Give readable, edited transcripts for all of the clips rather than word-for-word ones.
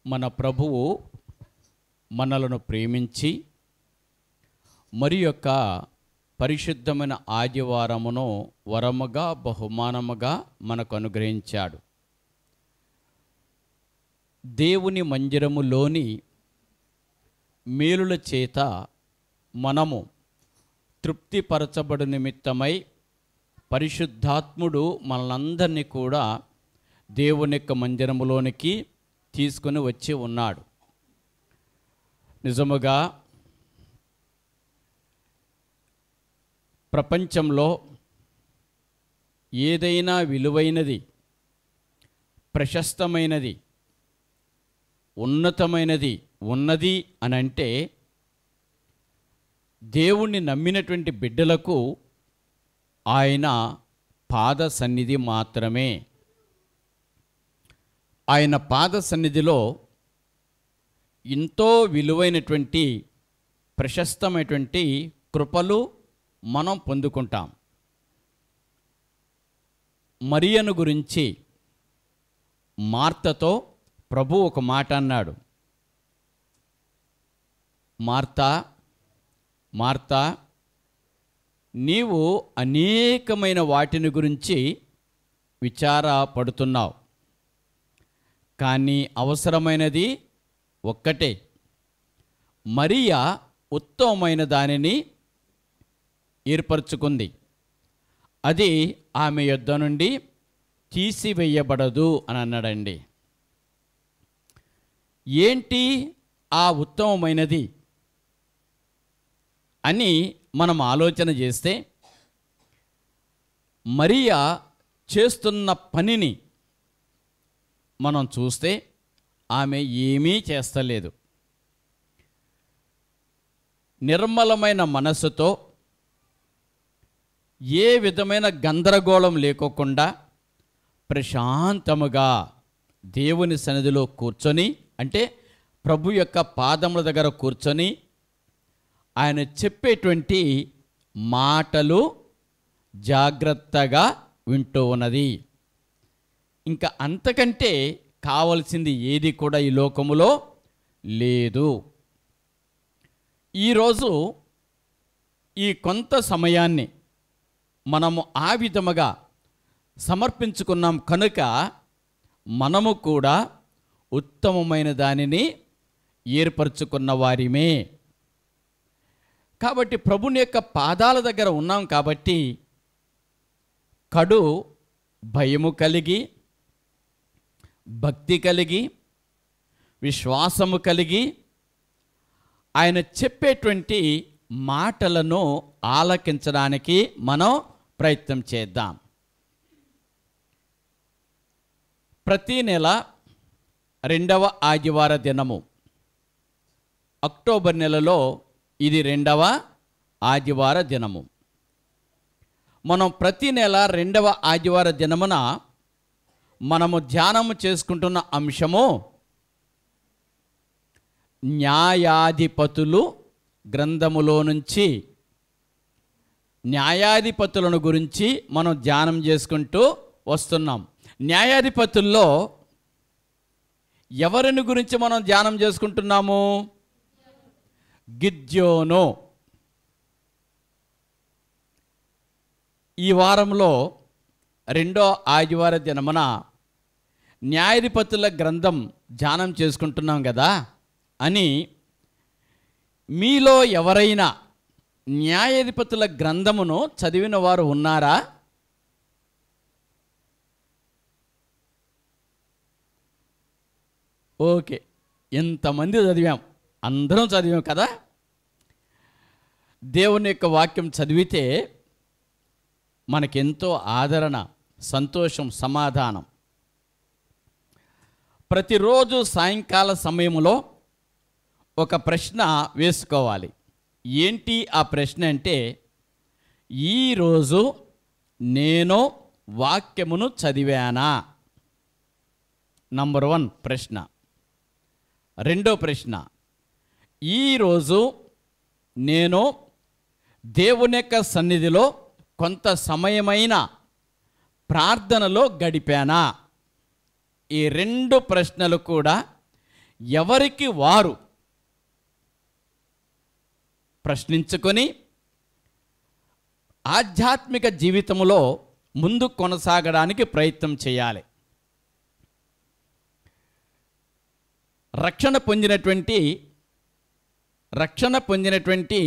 మన ప్రభువు మనలను ప్రేమించి మరి యొక్క పరిశుద్ధమైన ఆదివారమును వరముగా బహుమానముగా మనకు అనుగ్రహించాడు. దేవుని మందిరములోని మేలుల చేత మనము తృప్తిపరచబడు నిమిత్తమై పరిశుద్ధాత్ముడు మనలందరినీ కూడా దేవుని యొక్క మందిరములోనికి తీసుకొని వచ్చి ఉన్నాడు. నిజముగా ప్రపంచంలో ఏదైనా విలువైనది, ప్రశస్తమైనది, ఉన్నతమైనది ఉన్నది అని అంటే దేవుణ్ణి నమ్మినటువంటి బిడ్డలకు ఆయన పాద సన్నిధి మాత్రమే. ఆయన పాద సన్నిధిలో ఎంతో విలువైనటువంటి ప్రశస్తమైనటువంటి కృపలు మనం పొందుకుంటాం. మరియను గురించి మార్తతో ప్రభు ఒక మాట అన్నాడు. మార్తా మార్తా, నీవు అనేకమైన వాటిని గురించి విచారపడుతున్నావు, కానీ అవసరమైనది ఒక్కటే. మరియ ఉత్తమమైన దానిని ఏర్పరచుకుంది, అది ఆమె యొద్ద నుండి తీసివేయబడదు అని అన్నాడండి. ఏంటి ఆ ఉత్తమమైనది అని మనం ఆలోచన చేస్తే, మరియ చేస్తున్న పనిని మనం చూస్తే ఆమె ఏమీ చేస్తలేదు. నిర్మలమైన మనస్సుతో, ఏ విధమైన గందరగోళం లేకోకుండా ప్రశాంతముగా దేవుని సన్నిధిలో కూర్చొని, అంటే ప్రభు యొక్క పాదముల దగ్గర కూర్చొని ఆయన చెప్పేటువంటి మాటలు జాగ్రత్తగా వింటూ ఉన్నది. ఇంకా అంతకంటే కావలసింది ఏది కూడా ఈ లోకములో లేదు. ఈరోజు ఈ కొంత సమయాన్ని మనము ఆ విధముగా సమర్పించుకున్నాం కనుక మనము కూడా ఉత్తమమైన దానిని ఏర్పరచుకున్న వారిమే. కాబట్టి ప్రభుని యొక్క పాదాల దగ్గర ఉన్నాం కాబట్టి కడు భయము కలిగి, భక్తి కలిగి, విశ్వాసము కలిగి ఆయన చెప్పేటువంటి మాటలను ఆలకించడానికి మనం ప్రయత్నం చేద్దాం. ప్రతి నెల 2వ ఆదివార దినము, అక్టోబర్ నెలలో ఇది 2వ ఆదివార దినము. మనం ప్రతి నెల 2వ ఆదివార దినమున మనము ధ్యానము చేసుకుంటున్న అంశము న్యాయాధిపతులు గ్రంథములో నుంచి. న్యాయాధిపతులను గురించి మనం ధ్యానం చేసుకుంటూ వస్తున్నాం. న్యాయాధిపతుల్లో ఎవరిని గురించి మనం ధ్యానం చేసుకుంటున్నాము? గిద్యోను. ఈ వారంలో 2వ ఆదివార దినమున న్యాయాధిపతుల గ్రంథం ధ్యానం చేసుకుంటున్నాం కదా అని, మీలో ఎవరైనా న్యాయాధిపతుల గ్రంథమును చదివిన వారు ఉన్నారా? ఓకే, ఎంతమంది చదివాం? అందరం చదివాం కదా. దేవుని యొక్క వాక్యం చదివితే మనకెంతో ఆదరణ, సంతోషం, సమాధానం. ప్రతిరోజు సాయంకాల సమయంలో ఒక ప్రశ్న వేసుకోవాలి. ఏంటి ఆ ప్రశ్న అంటే, ఈరోజు నేను వాక్యమును చదివానా? నంబర్ 1 ప్రశ్న. రెండో ప్రశ్న, ఈరోజు నేను దేవుని యొక్క సన్నిధిలో కొంత సమయమైన ప్రార్థనలో గడిపానా? ఈ 2 ప్రశ్నలు కూడా ఎవరికి వారు ప్రశ్నించుకొని ఆధ్యాత్మిక జీవితంలో ముందు కొనసాగడానికి ప్రయత్నం చేయాలి. రక్షణ పొందినటువంటి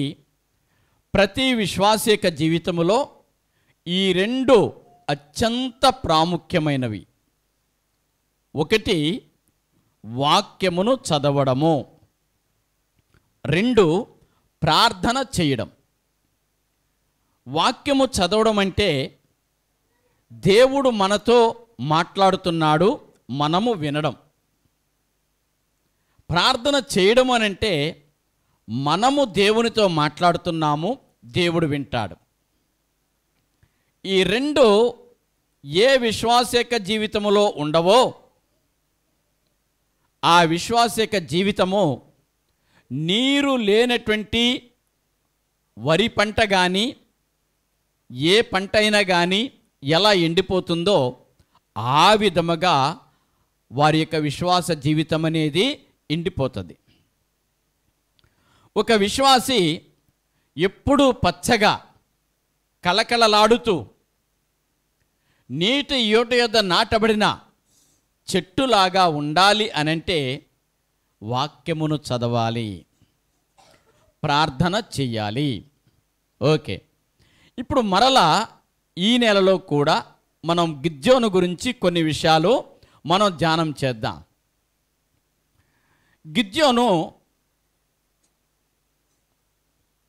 ప్రతి విశ్వాస యొక్క జీవితంలో ఈ రెండు అత్యంత ప్రాముఖ్యమైనవి. ఒకటి వాక్యమును చదవడము, రెండు ప్రార్థన చేయడం. వాక్యము చదవడం అంటే దేవుడు మనతో మాట్లాడుతున్నాడు, మనము వినడం. ప్రార్థన చేయడం అనంటే మనము దేవునితో మాట్లాడుతున్నాము, దేవుడు వింటాడు. ఈ రెండు ఏ విశ్వాస యొక్క జీవితంలో ఉండవో ఆ విశ్వాస యొక్క జీవితము నీరు లేనటువంటి వరి పంట కానీ ఏ పంట అయినా కానీ ఎలా ఎండిపోతుందో ఆ విధముగా వారి యొక్క విశ్వాస జీవితం అనేది ఎండిపోతుంది. ఒక విశ్వాసి ఎప్పుడూ పచ్చగా కలకలలాడుతూ నీటి యోట యొద్ద నాటబడిన చెట్టులాగా ఉండాలి అనంటే వాక్యమును చదవాలి, ప్రార్థన చెయ్యాలి. ఓకే, ఇప్పుడు మరలా ఈ నెలలో కూడా మనం గిద్యోను గురించి కొన్ని విషయాలు మనం ధ్యానం చేద్దాం. గిద్యోను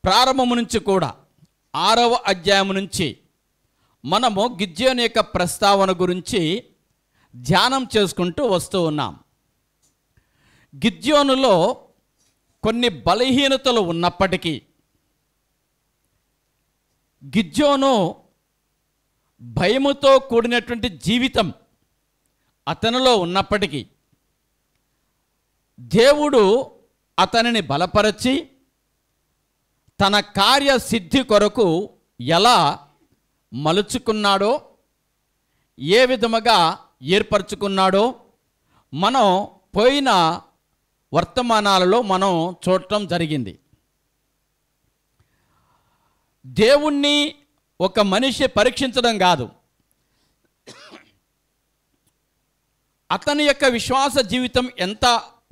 ప్రారంభము నుంచి కూడా 6వ అధ్యాయం నుంచి మనము గిద్యోను యొక్క ప్రస్తావన గురించి ధ్యానం చేసుకుంటూ వస్తూ ఉన్నాం. గిద్యోనులో కొన్ని బలహీనతలు ఉన్నప్పటికీ, గిద్యోను భయముతో కూడినటువంటి జీవితం అతనిలో ఉన్నప్పటికీ దేవుడు అతనిని బలపరచి తన కార్యసిద్ధి కొరకు ఎలా మలుచుకున్నాడో, ఏ విధముగా ఏర్పరచుకున్నాడో మనం పోయిన వర్తమానాలలో మనం చూడటం జరిగింది. దేవుణ్ణి ఒక మనిషి పరీక్షించడం కాదు, అతని యొక్క విశ్వాస జీవితం ఎంత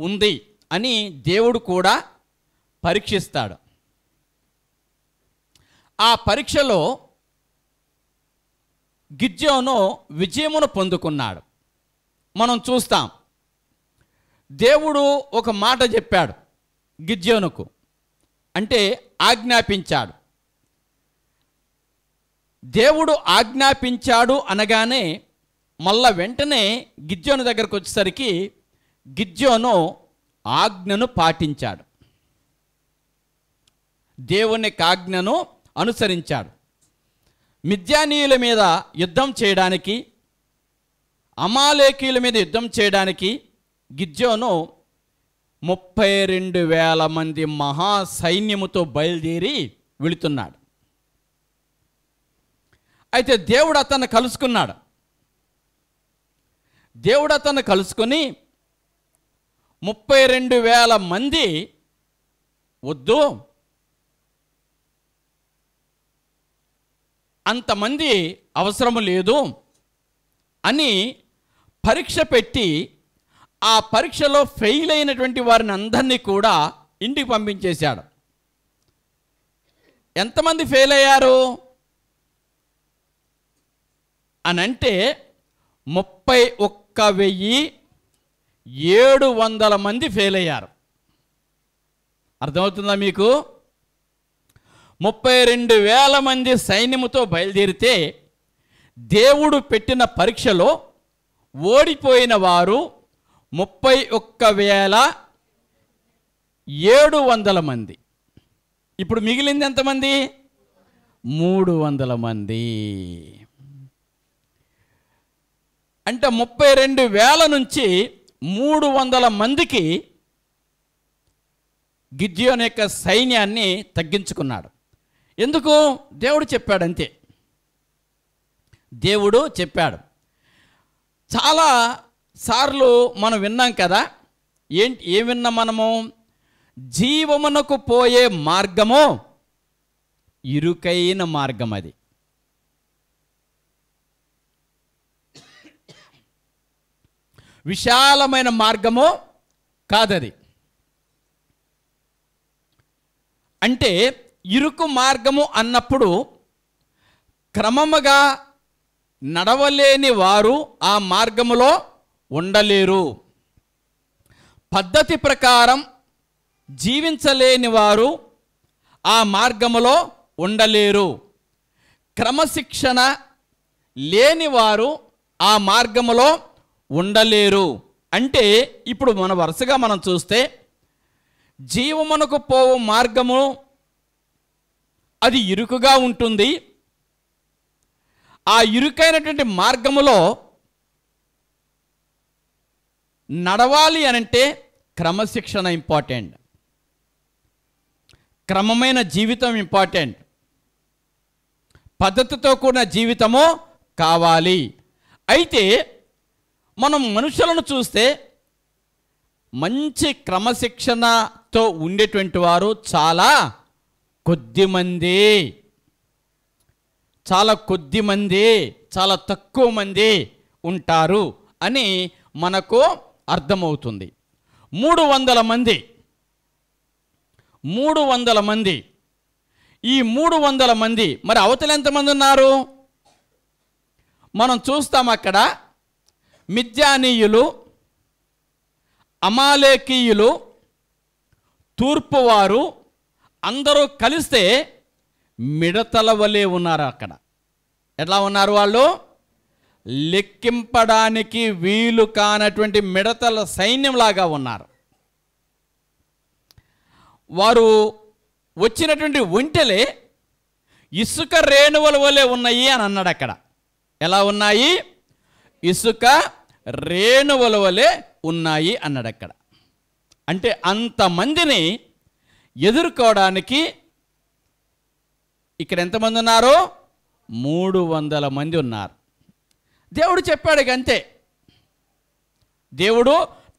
ఉంది అని దేవుడు కూడా పరీక్షిస్తాడు. ఆ పరీక్షలో గిద్యోను విజయమును పొందుకున్నాడు. మనం చూస్తాం, దేవుడు ఒక మాట చెప్పాడు గిద్యోనుకు, అంటే ఆజ్ఞాపించాడు. దేవుడు ఆజ్ఞాపించాడు అనగానే మళ్ళా వెంటనే గిద్యోను దగ్గరకు వచ్చేసరికి గిద్యోను ఆజ్ఞను పాటించాడు, దేవుని ఆజ్ఞను అనుసరించాడు. మిద్యానీయుల మీద యుద్ధం చేయడానికి, అమాలేకీయుల మీద యుద్ధం చేయడానికి గిద్యోను 32,000 మంది మహాసైన్యముతో బయలుదేరి వెళుతున్నాడు. అయితే దేవుడు అతన్ని కలుసుకున్నాడు. దేవుడు అతన్ని కలుసుకొని 32,000 మంది వద్దు, అంతమంది అవసరం లేదు అని పరీక్ష పెట్టి ఆ పరీక్షలో ఫెయిల్ అయినటువంటి వారిని అందరినీ కూడా ఇంటికి పంపించేశాడు. ఎంతమంది ఫెయిల్ అయ్యారు అనంటే 31,700 మంది ఫెయిల్ అయ్యారు. అర్థమవుతుందా మీకు? 32,000 మంది సైన్యముతో బయలుదేరితే దేవుడు పెట్టిన పరీక్షలో ఓడిపోయిన వారు 31,700 మంది. ఇప్పుడు మిగిలింది ఎంతమంది? 300 మంది. అంటే 32,000 నుంచి 300 మందికి గిద్యోను యొక్క సైన్యాన్ని తగ్గించుకున్నాడు. ఎందుకు? దేవుడు చెప్పాడు, అంతే. దేవుడు చెప్పాడు. చాలా సార్లు మనం విన్నాం కదా, ఏం విన్నాం మనము? జీవమునకు పోయే మార్గము ఇరుకైన మార్గం, అది విశాలమైన మార్గము కాదది. అంటే ఇరుకు మార్గము అన్నప్పుడు క్రమముగా నడవలేని వారు ఆ మార్గములో ఉండలేరు. పద్ధతి ప్రకారం జీవించలేని వారు ఆ మార్గములో ఉండలేరు. క్రమశిక్షణ లేని వారు ఆ మార్గములో ఉండలేరు. అంటే ఇప్పుడు వరుసగా మనం చూస్తే జీవమునకు పోవు మార్గము అది ఇరుకుగా ఉంటుంది. ఆ ఇరుకైనటువంటి మార్గములో నడవాలి అనంటే క్రమశిక్షణ ఇంపార్టెంట్, క్రమమైన జీవితం ఇంపార్టెంట్, పద్ధతితో కూడిన జీవితము కావాలి. అయితే మనం మనుషులను చూస్తే మంచి క్రమశిక్షణతో ఉండేటువంటి వారు చాలా కొద్దిమంది, చాలా తక్కువ మంది ఉంటారు అని మనకు అర్థమవుతుంది. 300 మంది, ఈ 300 మంది మరి అవతల ఎంతమంది ఉన్నారు? మనం చూస్తాం అక్కడ మిద్యానీయులు, అమాలేకీయులు, తూర్పువారు అందరూ కలిస్తే మిడతల వలె ఉన్నారు. అక్కడ ఎట్లా ఉన్నారు? వాళ్ళు లెక్కింపడానికి వీలు కానటువంటి మిడతల సైన్యంలాగా ఉన్నారు. వారు వచ్చినటువంటి ఒంటెలే ఇసుక రేణువుల వలె ఉన్నాయి అని అన్నాడు. అక్కడ ఎలా ఉన్నాయి? ఇసుక రేణువుల వలె ఉన్నాయి అన్నాడు అక్కడ. అంటే అంతమందిని ఎదుర్కోవడానికి ఇక్కడ ఎంతమంది ఉన్నారు? 300 మంది ఉన్నారు. దేవుడు చెప్పాడు అంతే.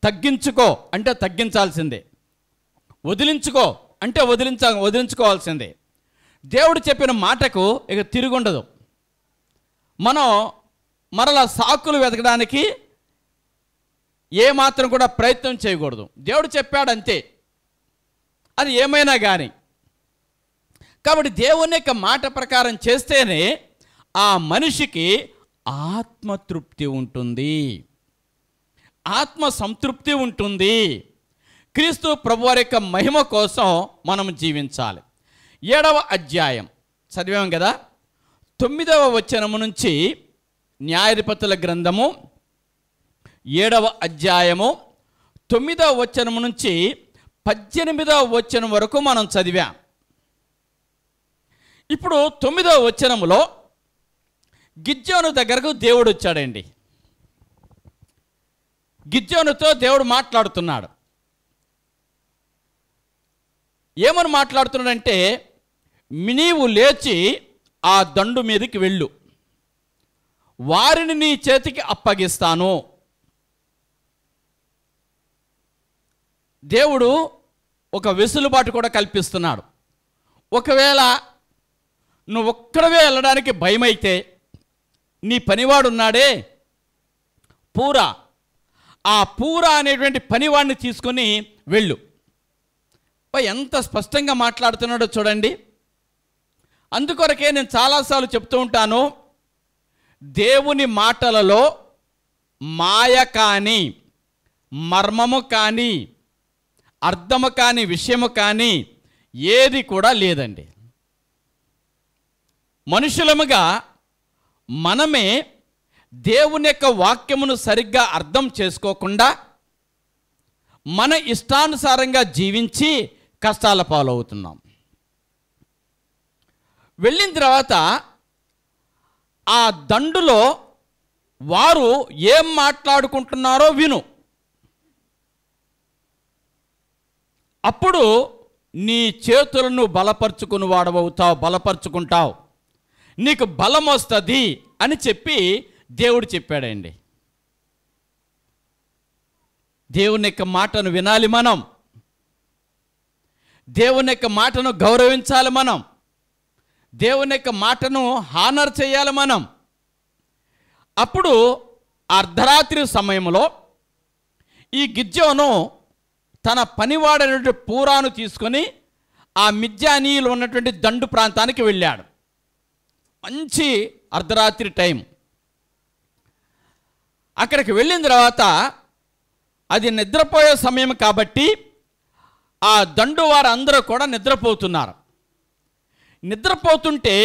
తగ్గించుకో అంటే తగ్గించాల్సిందే, వదిలించుకో అంటే వదిలించుకోవాల్సిందే. దేవుడు చెప్పిన మాటకు ఇక తిరుగుండదు. మనం మరలా సాకులు వెతకడానికి ఏమాత్రం కూడా ప్రయత్నం చేయకూడదు. దేవుడు చెప్పాడంతే, అది ఏమైనా కానీ. కాబట్టి దేవుని యొక్క మాట ప్రకారం చేస్తేనే ఆ మనిషికి ఆత్మతృప్తి ఉంటుంది, ఆత్మ సంతృప్తి ఉంటుంది. క్రీస్తు ప్రభువారి యొక్క మహిమ కోసం మనం జీవించాలి. 7వ అధ్యాయం చదివాం కదా, 9వ వచనము నుంచి న్యాయాధిపతుల గ్రంథము 7వ అధ్యాయము 9వ వచనము నుంచి 18వ వచనం వరకు మనం చదివాం. ఇప్పుడు 9వ వచనములో గిద్యోను దగ్గరకు దేవుడు వచ్చాడండి. గిద్యోనుతో దేవుడు మాట్లాడుతున్నాడు. ఏమని మాట్లాడుతున్నాడంటే, నీవు లేచి ఆ దండు మీదకి వెళ్ళు, వారిని నీ చేతికి అప్పగిస్తాను. దేవుడు ఒక వెసులుబాటు కూడా కల్పిస్తున్నాడు. ఒకవేళ నువ్వు ఒక్కడవే వెళ్ళడానికి భయమైతే నీ పనివాడున్నాడే పూరా, ఆ పూరా అనేటువంటి పనివాడిని తీసుకొని వెళ్ళు. ఎంత స్పష్టంగా మాట్లాడుతున్నాడో చూడండి. అందుకొరకే నేను చాలాసార్లు చెప్తూ ఉంటాను, దేవుని మాటలలో మాయ కానీ, మర్మము కానీ, అర్థము కానీ, విషయము కానీ ఏది కూడా లేదండి. మనుషులముగా మనమే దేవుని యొక్క వాక్యమును సరిగ్గా అర్థం చేసుకోకుండా మన ఇష్టానుసారంగా జీవించి కష్టాల పాలవుతున్నాం. వెళ్ళిన తర్వాత ఆ దండులో వారు ఏం మాట్లాడుకుంటున్నారో విను. అప్పుడు నీ చేతులను బలపరుచుకుంటావు, నీకు బలం వస్తుంది అని చెప్పి దేవుడు చెప్పాడండి. దేవుని యొక్క మాటను వినాలి మనం. దేవుని యొక్క మాటను గౌరవించాలి మనం. దేవుని యొక్క మాటను హానర్ చేయాలి మనం. అప్పుడు అర్ధరాత్రి సమయంలో ఈ గిద్యోను తన పనివాడైనటువంటి పూరాను తీసుకొని ఆ మిద్యానీయులు ఉన్నటువంటి దండు ప్రాంతానికి వెళ్ళాడు. మంచి అర్ధరాత్రి టైం. అక్కడికి వెళ్ళిన తర్వాత అది నిద్రపోయే సమయం కాబట్టి ఆ దండు వారందరూ కూడా నిద్రపోతున్నారు. నిద్రపోతుంటే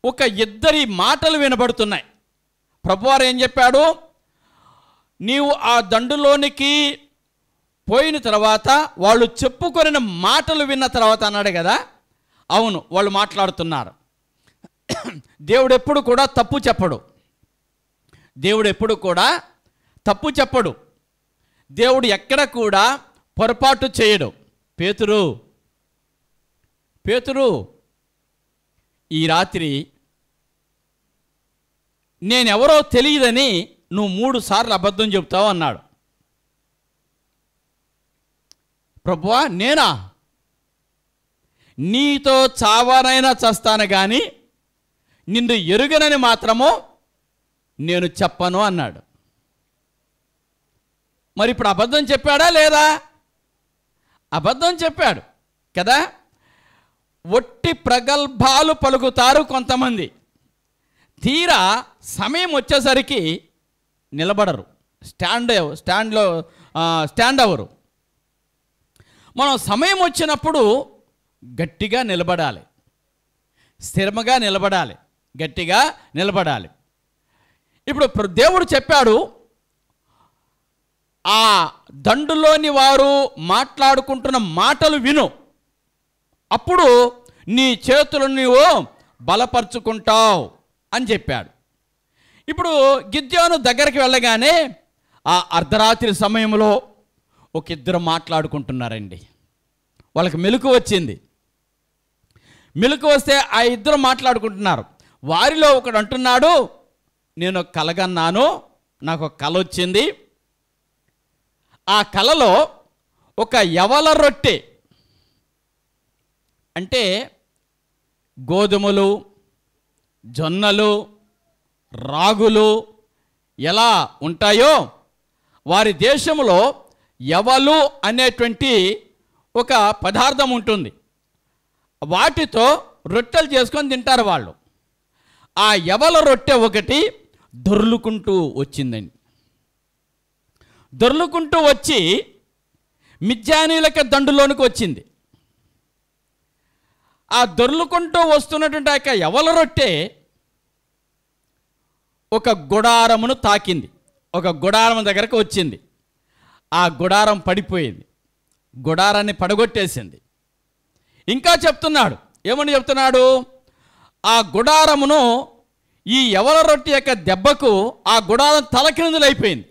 ఒక ఇద్దరి మాటలు వినబడుతున్నాయి. ప్రభువారు ఏం చెప్పాడు? నీవు ఆ దండులోనికి పోయిన తర్వాత వాళ్ళు చెప్పుకొనిన మాటలు విన్న తర్వాత అన్నాడు కదా. అవును, వాళ్ళు మాట్లాడుతున్నారు. దేవుడు ఎప్పుడు కూడా తప్పు చెప్పడు. దేవుడు ఎప్పుడు కూడా తప్పు చెప్పడు. దేవుడు ఎక్కడ కూడా పొరపాటు చేయడు. పేతురు ఈ రాత్రి నేనెవరో తెలియదని నువ్వు 3 సార్లు అబద్ధం చెబుతావు అన్నాడు. ప్రభువా, నేనా? నీతో చావనైనా చస్తాను కానీ నిన్ను ఎరుగనని మాత్రము నేను చెప్పను అన్నాడు. మరి ఇప్పుడు అబద్ధం చెప్పాడా లేదా? అబద్ధం చెప్పాడు కదా. ఒట్టి ప్రగల్భాలు పలుకుతారు కొంతమంది, తీరా సమయం వచ్చేసరికి నిలబడరు, స్టాండ్ అవ్వరు. మనం సమయం వచ్చినప్పుడు గట్టిగా నిలబడాలి, స్థిరంగా నిలబడాలి, గట్టిగా నిలబడాలి. ఇప్పుడు దేవుడు చెప్పాడు, ఆ దండులోని వారు మాట్లాడుకుంటున్న మాటలు విను, అప్పుడు నీ చేతులు నీవు బలపరుచుకుంటావు అని చెప్పాడు. ఇప్పుడు గిద్యోను దగ్గరికి వెళ్ళగానే ఆ అర్ధరాత్రి సమయంలో ఒక ఇద్దరు మాట్లాడుకుంటున్నారండి. వాళ్ళకి మెలకు వచ్చింది. మెలకు వస్తే ఆ ఇద్దరు మాట్లాడుకుంటున్నారు. వారిలో ఒకడు అంటున్నాడు, నేను కలగన్నాను, నాకు ఒక కల వచ్చింది. ఆ కలలో ఒక యవల రొట్టె, అంటే గోధుమలు, జొన్నలు, రాగులు ఎలా ఉంటాయో వారి దేశంలో యవలు అనేటువంటి ఒక పదార్థం ఉంటుంది. వాటితో రొట్టెలు చేసుకొని తింటారు వాళ్ళు. ఆ యవల రొట్టె ఒకటి దొర్లుకుంటూ వచ్చిందండి. దొర్లుకుంటూ వచ్చి మిద్యానీయుల దండులోనికి వచ్చింది. ఆ దొర్లుకుంటూ వస్తున్నటువంటి ఆ యొక్క యవల రొట్టె ఒక గుడారమును తాకింది. ఒక గుడారం దగ్గరకు వచ్చింది. ఆ గుడారం పడిపోయింది. గుడారాన్ని పడగొట్టేసింది. ఇంకా చెప్తున్నాడు, ఏమని చెప్తున్నాడు? ఆ గుడారమును ఈ యవల రొట్టె యొక్క దెబ్బకు ఆ గుడారం తలకిందులైపోయింది.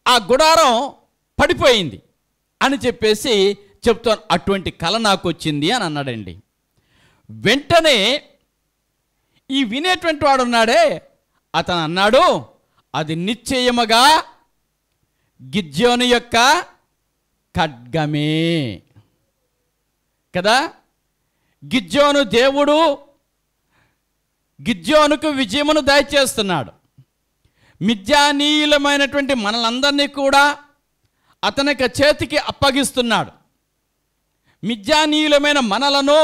ఆ గుడారం పడిపోయింది అని చెప్పేసి చెప్తాను. అటువంటి కల నాకు వచ్చింది అని అన్నాడండి. వెంటనే ఈ వినేటువంటి వాడు ఉన్నాడే, అతను అన్నాడు, అది నిశ్చయముగా గిద్యోను యొక్క ఖడ్గమే కదా. గిద్యోను దేవుడు గిద్యోనుకు విజయమును దయచేస్తున్నాడు. మిద్యానీయులమైనటువంటి మనలందరినీ కూడా అతని చేతికి అప్పగిస్తున్నాడు. మిద్యానీయులమైన మనలను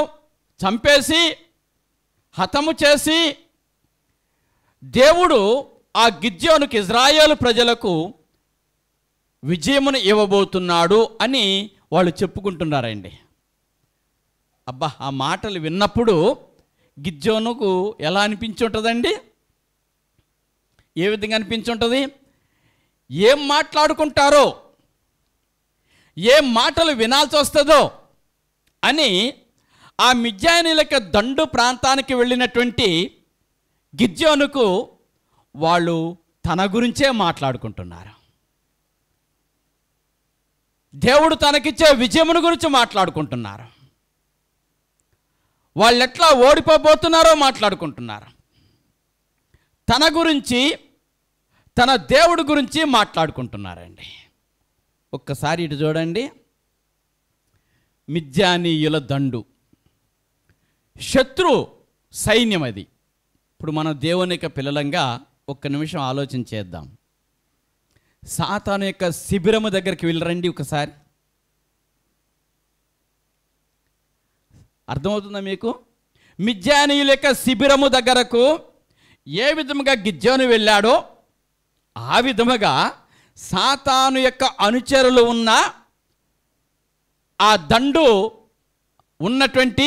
చంపేసి హతము చేసి దేవుడు ఆ గిద్యోనుకు, ఇజ్రాయేలు ప్రజలకు విజయమును ఇవ్వబోతున్నాడు అని వాళ్ళు చెప్పుకుంటున్నారండి. అబ్బా, ఆ మాటలు విన్నప్పుడు గిద్యోనుకు ఎలా అనిపించుంటుందండి? ఏ విధంగా అనిపించుంటుంది? ఏం మాట్లాడుకుంటారో, ఏం మాటలు వినాల్సి వస్తుందో అని ఆ మిద్యానీయుల దండు ప్రాంతానికి వెళ్ళినటువంటి గిద్యోనుకు వాళ్ళు తన గురించే మాట్లాడుకుంటున్నారు. దేవుడు తనకిచ్చే విజయమును గురించి మాట్లాడుకుంటున్నారు. వాళ్ళు ఎట్లా ఓడిపోబోతున్నారో మాట్లాడుకుంటున్నారు. తన గురించి, తన దేవుడి గురించి మాట్లాడుకుంటున్నారండి. ఒక్కసారి ఇటు చూడండి. మిద్యానీయుల దండు, శత్రు సైన్యం అది. ఇప్పుడు మనం దేవుని యొక్క పిల్లలంగా ఒక్క నిమిషం ఆలోచన చేద్దాం. సాతాను యొక్క శిబిరము దగ్గరికి వెళ్ళరండి ఒకసారి. అర్థమవుతుందా మీకు? మిద్యానీయుల యొక్క శిబిరము దగ్గరకు ఏ విధముగా గిద్యోను వెళ్ళాడో ఆ విధముగా సాతాను యొక్క అనుచరులు ఉన్న ఆ దండు ఉన్నటువంటి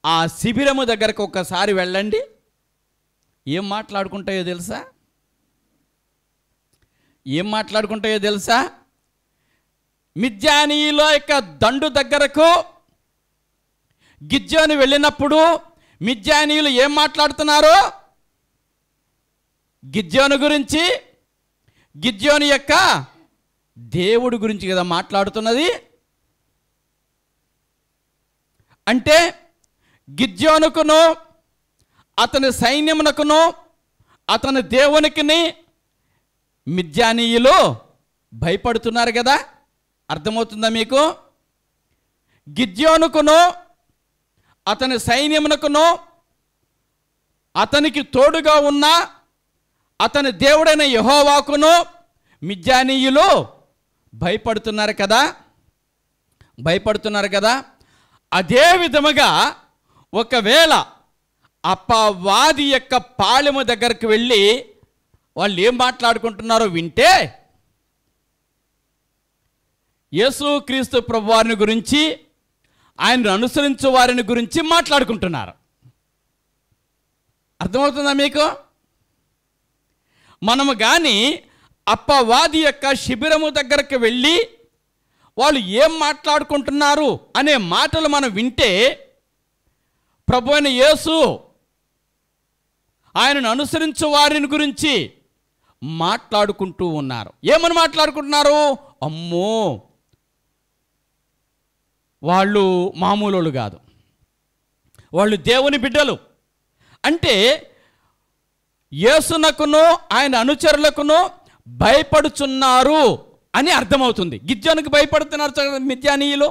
ఆ శిబిరము దగ్గరకు ఒక్కసారి వెళ్ళండి. ఏం మాట్లాడుకుంటాయో తెలుసా? మిద్యానీయుల యొక్క దండు దగ్గరకు గిద్యోను వెళ్ళినప్పుడు మిద్యానీయులు ఏం మాట్లాడుతున్నారు? గిద్యోను గురించి, గిద్యోను యొక్క దేవుడి గురించి కదా మాట్లాడుతున్నది. అంటే గిద్యోనుకును అతని సైన్యమునకును అతని దేవునికిని మిద్యానీయులు భయపడుతున్నారు కదా. అర్థమవుతుందా మీకు? గిద్యోనుకును అతని సైన్యమునకును అతనికి తోడుగా ఉన్న అతని దేవుడైన యెహోవాకును మిద్యానీయులు భయపడుతున్నారు కదా. అదే విధముగా ఒకవేళ అపవాది యొక్క పాళెము దగ్గరికి వెళ్ళి వాళ్ళు ఏం మాట్లాడుకుంటున్నారో వింటే, యేసుక్రీస్తు ప్రభువారిని గురించి, ఆయనను అనుసరించు వారిని గురించి మాట్లాడుకుంటున్నారు. అర్థమవుతుందా మీకు? మనము కానీ అపవాది యొక్క శిబిరము దగ్గరికి వెళ్ళి వాళ్ళు ఏం మాట్లాడుకుంటున్నారు అనే మాటలు మనం వింటే, ప్రభు అయిన యేసు ఆయనను అనుసరించు వారిని గురించి మాట్లాడుకుంటూ ఉన్నారు. ఏమని మాట్లాడుకుంటున్నారు? అమ్మో, వాళ్ళు మామూలు కాదు, వాళ్ళు దేవుని బిడ్డలు. అంటే యేసునకును ఆయన అనుచరులకును భయపడుచున్నారు అని అర్థమవుతుంది. గిద్యోనుకు భయపడుతున్నారు మిద్యానీయులు.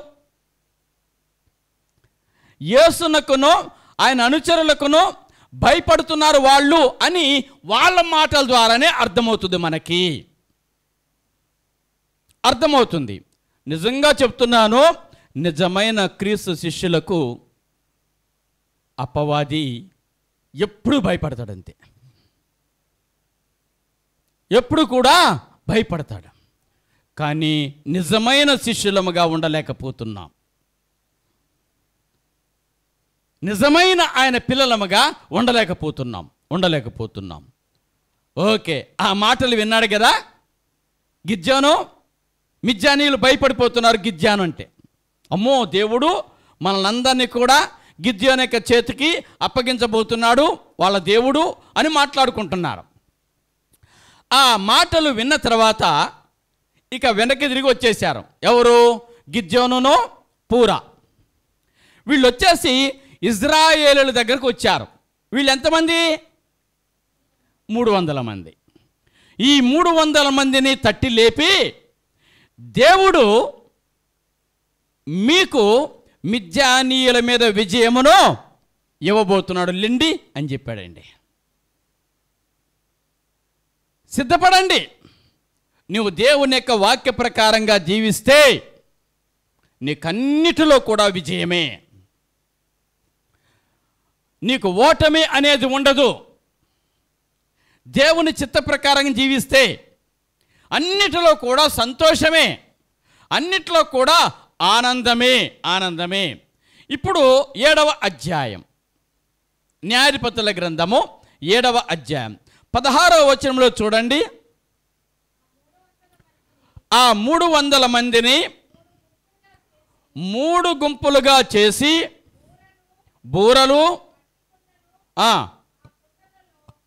యేసునకును ఆయన అనుచరులకును భయపడుతున్నారు వాళ్ళు అని వాళ్ళ మాటల ద్వారానే అర్థమవుతుంది, మనకి అర్థమవుతుంది. నిజంగా చెప్తున్నాను, నిజమైన క్రీస్తు శిష్యులకు అపవాది ఎప్పుడు భయపడతాడంతే, ఎప్పుడు కూడా భయపడతాడు. కానీ నిజమైన శిష్యులముగా ఉండలేకపోతున్నాం, నిజమైన ఆయన పిల్లలముగా ఉండలేకపోతున్నాం. ఓకే, ఆ మాటలు విన్నాడు కదా గిద్యోను. మిద్యానీయులు భయపడిపోతున్నారు గిద్యోను అంటే. అమ్మో, దేవుడు మనలందరినీ కూడా గిద్యోను యొక్క చేతికి అప్పగించబోతున్నాడు, వాళ్ళ దేవుడు అని మాట్లాడుకుంటున్నారు. ఆ మాటలు విన్న తర్వాత ఇక వెనక్కి తిరిగి వచ్చేసారు. ఎవరు? గిద్యోనును పూరా. వీళ్ళు వచ్చేసి ఇజ్రాయేలుల దగ్గరకు వచ్చారు. వీళ్ళు ఎంతమంది? 300 మంది. ఈ 300 మందిని తట్టి లేపి, దేవుడు మీకు మిద్యానీయుల మీద విజయమును ఇవ్వబోతున్నాడు లెండి అని చెప్పాడండి. సిద్ధపడండి, నువ్వు దేవుని యొక్క వాక్య ప్రకారంగా జీవిస్తే నీకన్నిటిలో కూడా విజయమే, నీకు ఓటమి అనేది ఉండదు. దేవుని చిత్త ప్రకారం జీవిస్తే అన్నిటిలో కూడా సంతోషమే, అన్నిటిలో కూడా ఆనందమే. ఇప్పుడు 7వ అధ్యాయం, న్యాయాధిపతుల గ్రంథము 7వ అధ్యాయం 16వ వచనంలో చూడండి. ఆ 300 మందిని 3 గుంపులుగా చేసి బూరలు,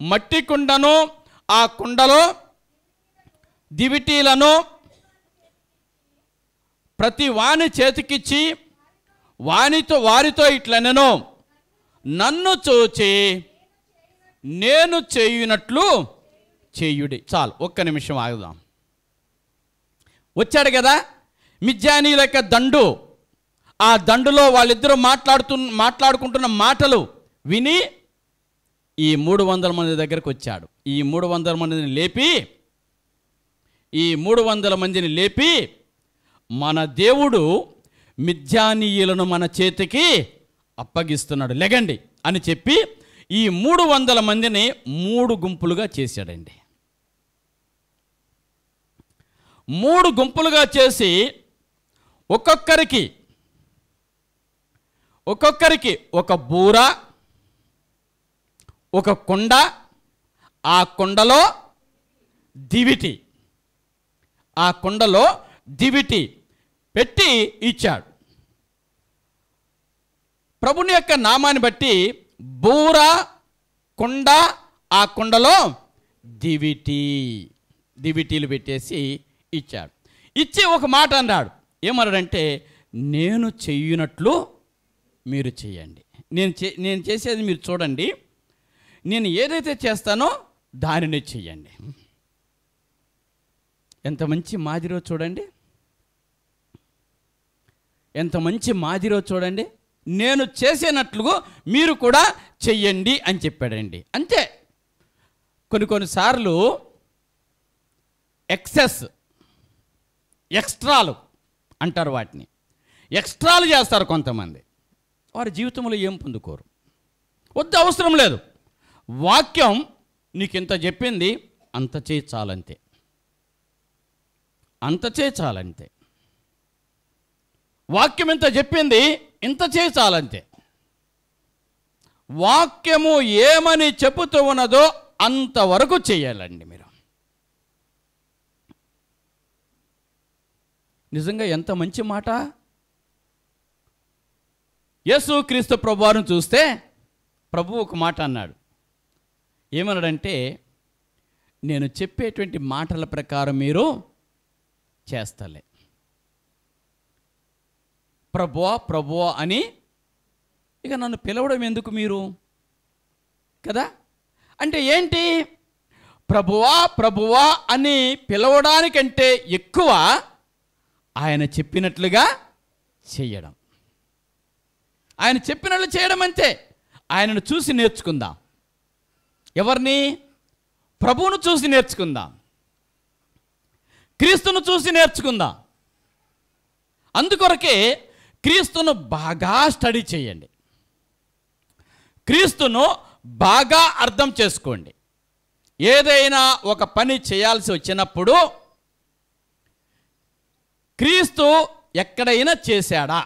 మట్టి కుండను, ఆ కుండలో దివిటీలను ప్రతి వాని చేతికిచ్చి వారితో ఇట్లనెను, నన్ను చూచి నేను చేయునట్లు చేయుడి. చాలు, ఒక్క నిమిషం ఆగుదాం. వచ్చాడు కదా మిద్యానీయుల యొక్క దండు. ఆ దండులో వాళ్ళిద్దరూ మాట్లాడుకుంటున్న మాటలు విని ఈ 300 మంది దగ్గరకు వచ్చాడు. ఈ 300 మందిని లేపి మన దేవుడు మిద్యానీయులను మన చేతికి అప్పగిస్తున్నాడు, లెగండి అని చెప్పి ఈ 300 మందిని 3 గుంపులుగా చేశాడండి. 3 గుంపులుగా చేసి ఒక్కొక్కరికి ఒక బూర, ఒక కుండ, ఆ కుండలో దివిటి పెట్టి ఇచ్చాడు. ప్రభుని యొక్క నామాన్ని బట్టి బూర, కుండ, ఆ కుండలో దివిటీలు పెట్టేసి ఇచ్చాడు. ఇచ్చి ఒక మాట అన్నాడు. ఏమన్నాడంటే, నేను చెయ్యనట్లు మీరు చెయ్యండి. నేను చేసేది మీరు చూడండి, నేను ఏదైతే చేస్తానో దానిని చెయ్యండి. ఎంత మంచి మాదిరో చూడండి, ఎంత మంచి మాదిరో చూడండి. నేను చేసేనట్లుగా మీరు కూడా చెయ్యండి అని చెప్పాడండి. అంతే. కొన్నిసార్లు ఎక్స్ట్రాలు అంటారు, వాటిని ఎక్స్ట్రాలు చేస్తారు కొంతమంది. వారి జీవితంలో ఏం పొందుకోరు. వద్దు, అవసరం లేదు. వాక్యం నీకు ఇంత చెప్పింది, అంత చేయి చాలంతే, అంత చేయి చాలంతే. వాక్యం ఇంత చెప్పింది, ఇంత చేయి చాలంతే. వాక్యము ఏమని చెబుతూ ఉన్నదో అంతవరకు చేయాలండి మీరు. నిజంగా ఎంత మంచి మాట. యేసుక్రీస్తు ప్రభువారిని చూస్తే ప్రభు ఒక మాట అన్నాడు. ఏమన్నాడంటే, నేను చెప్పేటువంటి మాటల ప్రకారం మీరు చేస్తలే. ప్రభువా అని ఇక నన్ను పిలవడం ఎందుకు మీరు కదా? అంటే ఏంటి? ప్రభువా అని పిలవడానికంటే ఎక్కువ ఆయన చెప్పినట్లుగా చేయడం. ఆయన చెప్పినట్లు చేయడం అంతే. ఆయనను చూసి నేర్చుకుందాం. ఎవరిని? ప్రభువును చూసి నేర్చుకుందాం, క్రీస్తును చూసి నేర్చుకుందాం. అందుకొరకే క్రీస్తును బాగా స్టడీ చేయండి, క్రీస్తును బాగా అర్థం చేసుకోండి. ఏదైనా ఒక పని చేయాల్సి వచ్చినప్పుడు క్రీస్తు ఎక్కడైనా చేశాడా,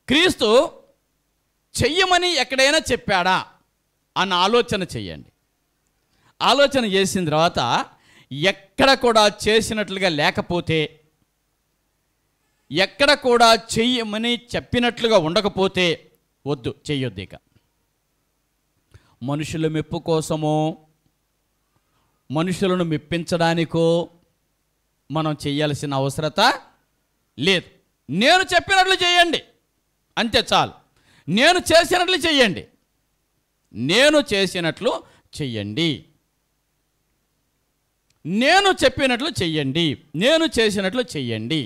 క్రీస్తు చెయ్యమని ఎక్కడైనా చెప్పాడా అన్న ఆలోచన చెయ్యండి. ఆలోచన చేసిన తర్వాత ఎక్కడ కూడా చేసినట్లుగా లేకపోతే, ఎక్కడ కూడా చెయ్యమని చెప్పినట్లుగా ఉండకపోతే వద్దు, చెయ్యొద్దు. ఇక మనుషుల మెప్పు కోసమో మనుషులను మెప్పించడానికో మనం చేయాల్సిన అవసరత లేదు. నేను చెప్పినట్లు చేయండి, అంతే చాలు. నేను చేసినట్లు చెయ్యండి, నేను చేసినట్లు చెయ్యండి, నేను చెప్పినట్లు చెయ్యండి, నేను చేసినట్లు చెయ్యండి.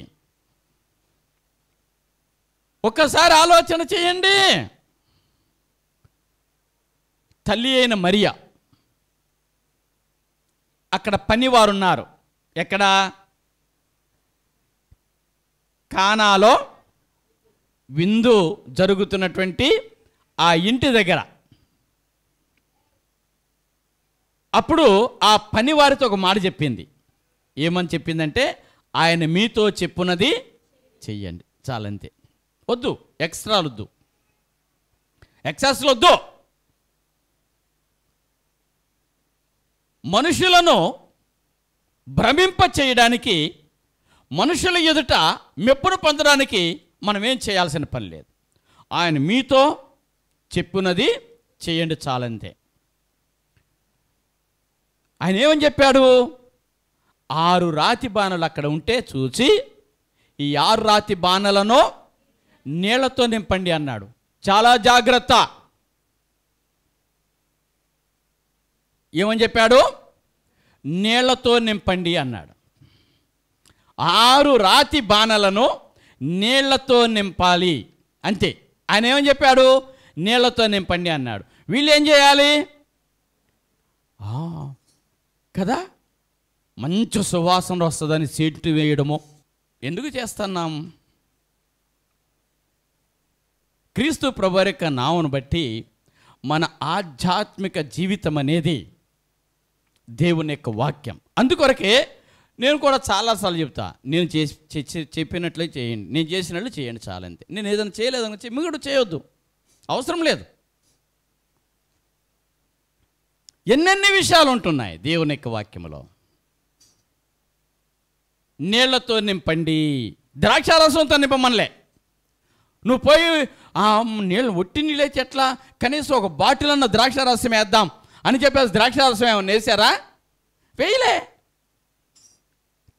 ఒక్కసారి ఆలోచన చేయండి. తల్లి అయిన మరియా, అక్కడ పనివారున్నారు. ఎక్కడ? కానాలో విందు జరుగుతున్నటువంటి ఆ ఇంటి దగ్గర. అప్పుడు ఆ పనివారితో ఒక మాట చెప్పింది. ఏమని చెప్పిందంటే, ఆయన మీతో చెప్పున్నది చెయ్యండి, చాలంతే. వద్దు, ఎక్స్ట్రాలు వద్దు, ఎక్సెస్లు వద్దు. మనుషులను భ్రమింప చేయడానికి, మనుషుల ఎదుట మెప్పును పొందడానికి మనం ఏం చేయాల్సిన పని లేదు. ఆయన మీతో చెప్పున్నది చేయండి, చాలంతే. ఆయన ఏమని చెప్పాడు? 6 రాతి బాణలు అక్కడ ఉంటే చూసి, ఈ 6 రాతి బాణలను నీళ్లతో నింపండి అన్నాడు. చాలా జాగ్రత్త. ఏమని చెప్పాడు? నీళ్లతో నింపండి అన్నాడు. 6 రాతి బాణలను నీళ్లతో నింపాలి అంతే. ఆయన ఏమని చెప్పాడు? నీళ్లతో నింపండి అన్నాడు. వీళ్ళు ఏం చేయాలి కదా? మంచి సువాసన వస్తుందని సెంటు వేయడము ఎందుకు చేస్తున్నాం? క్రీస్తు ప్రభువారి యొక్క నామమును బట్టి మన ఆధ్యాత్మిక జీవితం అనేది దేవుని యొక్క వాక్యం. అందుకొరకే నేను కూడా చాలాసార్లు చెప్తా, నేను చెప్పినట్లే చేయండి, నేను చేసినట్లు చేయండి, చాలంతే. నేను ఏదైనా చేయలేదని మీరు కూడా చేయొద్దు, అవసరం లేదు. ఎన్నెన్ని విషయాలు ఉంటున్నాయి దేవుని యొక్క వాక్యములో. నీళ్లతో నింపండి, ద్రాక్షారసంతో నింపమనలే. నువ్వు పోయి నీళ్ళు ఒట్టి నీళ్ళైతే ఎట్లా, కనీసం ఒక బాటిల్ అన్న ద్రాక్షారసం వేద్దాం అని చెప్పేసి ద్రాక్షారసం ఏమన్నా వేసారా? వేయలే.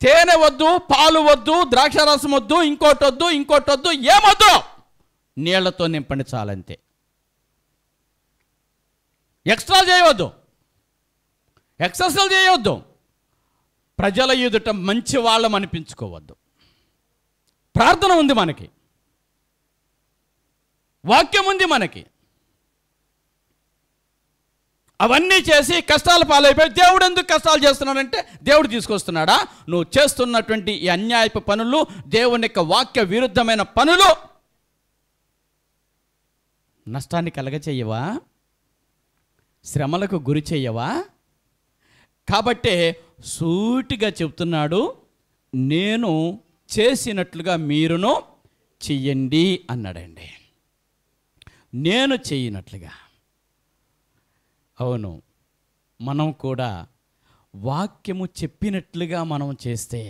తేనె వద్దు, పాలు వద్దు, ద్రాక్షారసం వద్దు, ఇంకోటి వద్దు, ఏమొద్దు, నీళ్లతో నింపండి చాలంతే. ఎక్స్ట్రా చేయవద్దు, ఎక్సర్సైజ్ చేయవద్దు, ప్రజల ఎదుట మంచి వాళ్ళం అనిపించుకోవద్దు. ప్రార్థన ఉంది మనకి, వాక్యం ఉంది మనకి. అవన్నీ చేసి కష్టాల పాలైపోయి దేవుడు ఎందుకు కష్టాలు చేస్తున్నాడంటే దేవుడు తీసుకొస్తున్నాడా? నువ్వు చేస్తున్నటువంటి ఈ అన్యాయపు పనులు, దేవుని యొక్క వాక్య విరుద్ధమైన పనులు నష్టాన్ని కలగచేయవా? శ్రమలకు గురి చెయ్యవా? కాబట్టే సూటిగా చెప్తున్నాడు, నేను చేసినట్లుగా మీరును చెయ్యండి అన్నాడండి. నేను చేయనట్లుగా. అవును, మనం కూడా వాక్యము చెప్పినట్లుగా మనం చేస్తే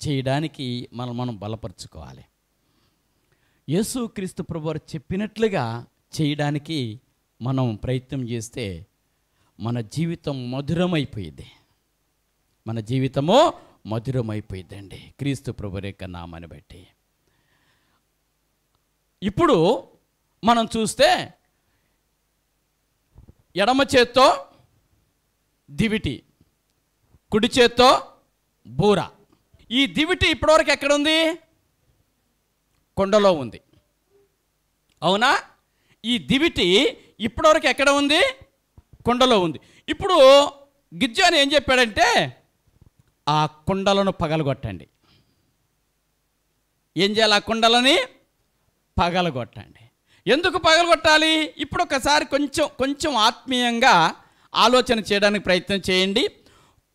చేయడానికి మనం బలపరుచుకోవాలి. యేసుక్రీస్తు ప్రభువారు చెప్పినట్లుగా చేయడానికి మనం ప్రయత్నం చేస్తే మన జీవితం మధురమైపోయింది. మన జీవితము మధురమైపోయిందండి క్రీస్తు ప్రభువారి యొక్క నామాన్ని బట్టి. ఇప్పుడు మనం చూస్తే ఎడమ చేత్తో దివిటి, కుడి చేత్తో బూర. ఈ దివిటి ఇప్పటివరకు ఎక్కడుంది? కొండలో ఉంది, అవునా? ఈ దివిటి ఇప్పటివరకు ఎక్కడ ఉంది? కొండలో ఉంది. ఇప్పుడు గిద్యోను ఏం చెప్పాడంటే, ఆ కొండలను పగలగొట్టండి. ఏం చేయాలి? ఆ కొండలని పగలగొట్టండి. ఎందుకు పగలగొట్టాలి? ఇప్పుడు ఒకసారి కొంచెం ఆత్మీయంగా ఆలోచన చేయడానికి ప్రయత్నం చేయండి.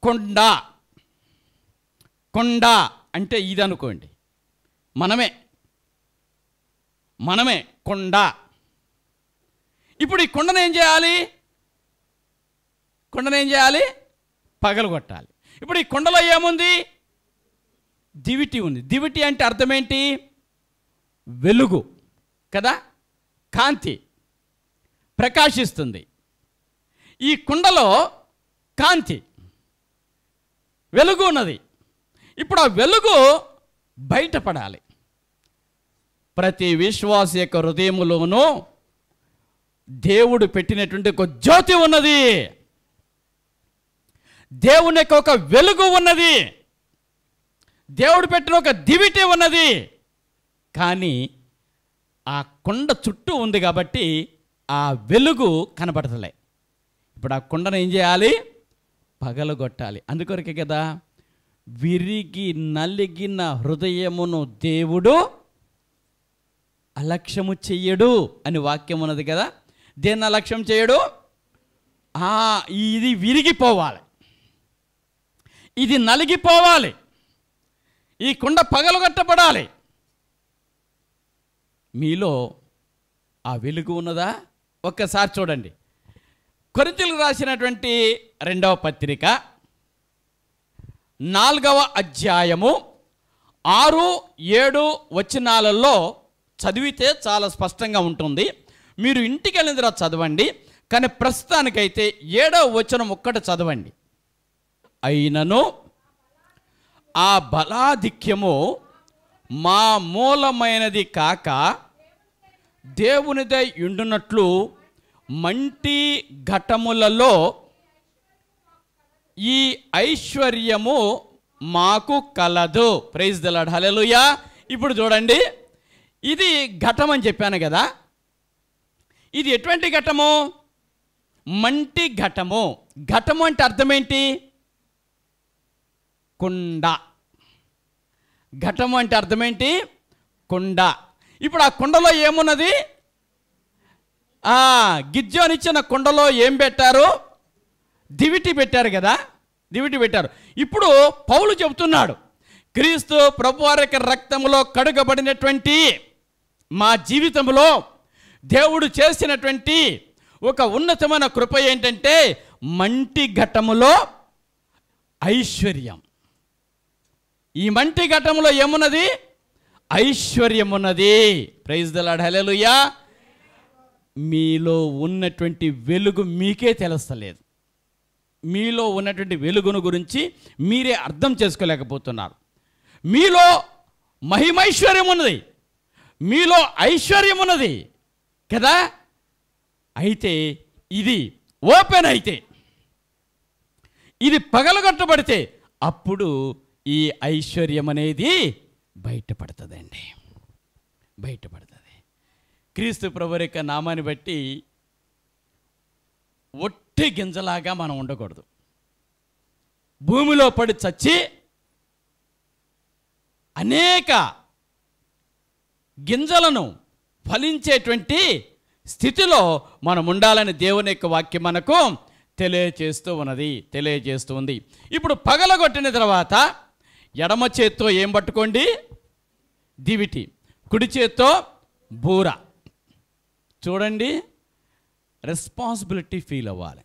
కొండ అంటే ఇది అనుకోండి, మనమే కొండ. ఇప్పుడు ఈ కొండను ఏం చేయాలి? పగలగొట్టాలి. ఇప్పుడు ఈ కొండలో ఏముంది? దివిటి ఉంది. దివిటి అంటే అర్థం ఏంటి? వెలుగు కదా, కాంతి ప్రకాశిస్తుంది. ఈ కుండలో కాంతి, వెలుగు ఉన్నది. ఇప్పుడు ఆ వెలుగు బయటపడాలి. ప్రతి విశ్వాస యొక్క హృదయములోనూ దేవుడు పెట్టినటువంటి ఒక జ్యోతి ఉన్నది, దేవుని యొక్క ఒక వెలుగు ఉన్నది, దేవుడు పెట్టిన ఒక దివిటి ఉన్నది. కానీ ఆ కొండ చుట్టూ ఉంది కాబట్టి ఆ వెలుగు కనబడతలే. ఇప్పుడు ఆ కొండను ఏం చేయాలి? పగలగొట్టాలి. అందుకొరకే కదా, విరిగి నలిగిన హృదయమును దేవుడు అలక్ష్యము చెయ్యడు అని వాక్యం ఉన్నది కదా. దేన్ని అలక్ష్యం చేయడు? ఇది విరిగిపోవాలి, ఇది నలిగిపోవాలి, ఈ కొండ పగలగొట్టబడాలి. మీలో ఆ వెలుగు ఉన్నదా? ఒక్కసారి చూడండి. కొరింథీయులకు రాసినటువంటి 2వ పత్రిక 4వ అధ్యాయము 6-7 వచనాలలో చదివితే చాలా స్పష్టంగా ఉంటుంది. మీరు ఇంటికి వెళ్ళిన తర్వాత చదవండి, కానీ ప్రస్తుతానికైతే 7వ వచనం ఒక్కటి చదవండి. అయినను ఆ బలాధిక్యము మా మూలమైనది కాక దేవునిదై ఉండునట్లు మంటి ఘటములలో ఈ ఐశ్వర్యము మాకు కలదు. ప్రైజ్ ది లార్డ్, హల్లెలూయా. ఇప్పుడు చూడండి, ఇది ఘటం అని చెప్పాను కదా. ఇది ఎటువంటి ఘటము? మంటి ఘటము. ఘటము అంటే అర్థం ఏంటి? కుండ. ఘటము అంటే అర్థం ఏంటి? కుండ. ఇప్పుడు ఆ కుండలో ఏమున్నది? గిద్యోనిచ్చిన కుండలో ఏం పెట్టారు? దివిటి పెట్టారు కదా, దివిటి పెట్టారు. ఇప్పుడు పౌలు చెబుతున్నాడు, క్రీస్తు ప్రభువారి యొక్క రక్తములో కడుగబడినటువంటి మా జీవితంలో దేవుడు చేసినటువంటి ఒక ఉన్నతమైన కృప ఏంటంటే మంటి ఘటములో ఐశ్వర్యం. ఈ మంటి ఘటములో ఏమున్నది? ఐశ్వర్యం ఉన్నది. ప్రైజ్ ది లార్డ్, హల్లెలూయా. మీలో ఉన్నటువంటి వెలుగు మీకే తెలుస్తలేదు. మీలో ఉన్నటువంటి వెలుగును గురించి మీరే అర్థం చేసుకోలేకపోతున్నారు. మీలో మహిమైశ్వర్యం ఉన్నది, మీలో ఐశ్వర్యం ఉన్నది కదా. అయితే ఇది ఓపెన్ అయితే, ఇది పగలగొట్టబడితే అప్పుడు ఈ ఐశ్వర్యం అనేది బయటపడుతుందండి, బయటపడుతుంది. క్రీస్తు ప్రభువు యొక్క నామాన్ని బట్టి ఒట్టి గింజలాగా మనం ఉండకూడదు. భూమిలో పడి చచ్చి అనేక గింజలను ఫలించేటువంటి స్థితిలో మనం ఉండాలని దేవుని యొక్క వాక్యం మనకు తెలియజేస్తూ ఉంది. ఇప్పుడు పగలగొట్టిన తర్వాత ఎడమ చేత్తో ఏం పట్టుకోండి? దివిటి. కుడి చేత్తో బూర. చూడండి, రెస్పాన్సిబిలిటీ ఫీల్ అవ్వాలి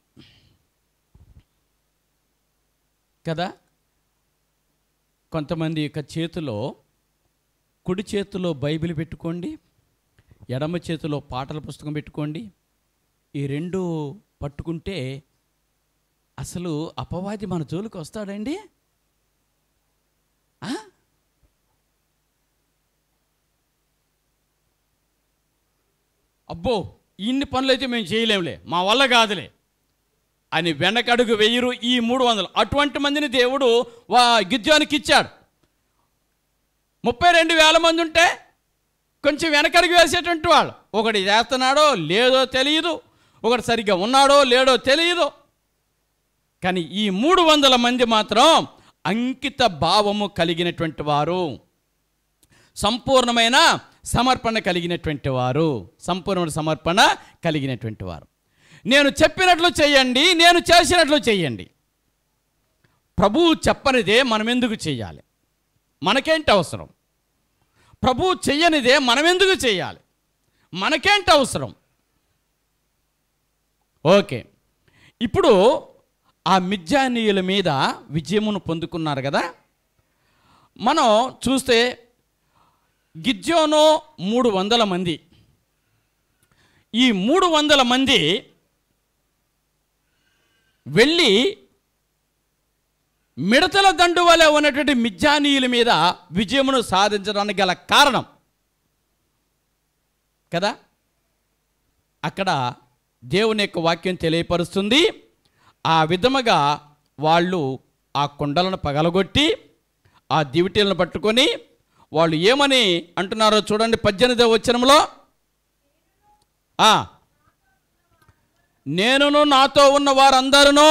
కదా. కొంతమంది యొక్క చేతిలో, కుడి చేతిలో బైబిల్ పెట్టుకోండి, ఎడమ చేతిలో పాటల పుస్తకం పెట్టుకోండి. ఈ రెండు పట్టుకుంటే అసలు అపవాది మన జోలికి వస్తాడండి? అబ్బో, ఇన్ని పనులు అయితే మేము చేయలేములే, మా వల్ల కాదులే అని వెనకడుగు వెయ్యరు ఈ 300. అటువంటి మందిని దేవుడు గిద్యోనికి ఇచ్చాడు. 32,000 మంది ఉంటే కొంచెం వెనకడుగు వేసేటువంటి వాళ్ళు, ఒకటి చేస్తున్నాడో లేదో తెలియదు, ఒకటి సరిగ్గా ఉన్నాడో లేడో తెలియదు. కానీ ఈ 300 మంది మాత్రం అంకిత భావము కలిగినటువంటి వారు, సంపూర్ణమైన సమర్పణ కలిగినటువంటి వారు, సంపూర్ణమైన సమర్పణ కలిగినటువంటి వారు. నేను చెప్పినట్లు చేయండి, నేను చేసినట్లు చేయండి. ప్రభువు చెప్పనిదే మనం ఎందుకు చేయాలి? మనకేంటి అవసరం? ప్రభువు చెయ్యనిదే మనం ఎందుకు చేయాలి? మనకేంటి అవసరం? ఓకే, ఇప్పుడు ఆ మిద్యానీయుల మీద విజయమును పొందుకున్నారు కదా. మనం చూస్తే గిద్యోను 300 మంది, ఈ 300 మంది వెళ్ళి మిడతల దండు వలె ఉన్నటువంటి మిద్యానీయుల మీద విజయమును సాధించడానికి గల కారణం కదా. అక్కడ దేవుని యొక్క వాక్యం తెలియపరుస్తుంది. ఆ విధముగా వాళ్ళు ఆ కుండలను పగలగొట్టి ఆ దివిటీలను పట్టుకొని వాళ్ళు ఏమని అంటున్నారో చూడండి. 18వ వచనంలో, నేనును నాతో ఉన్న వారందరూ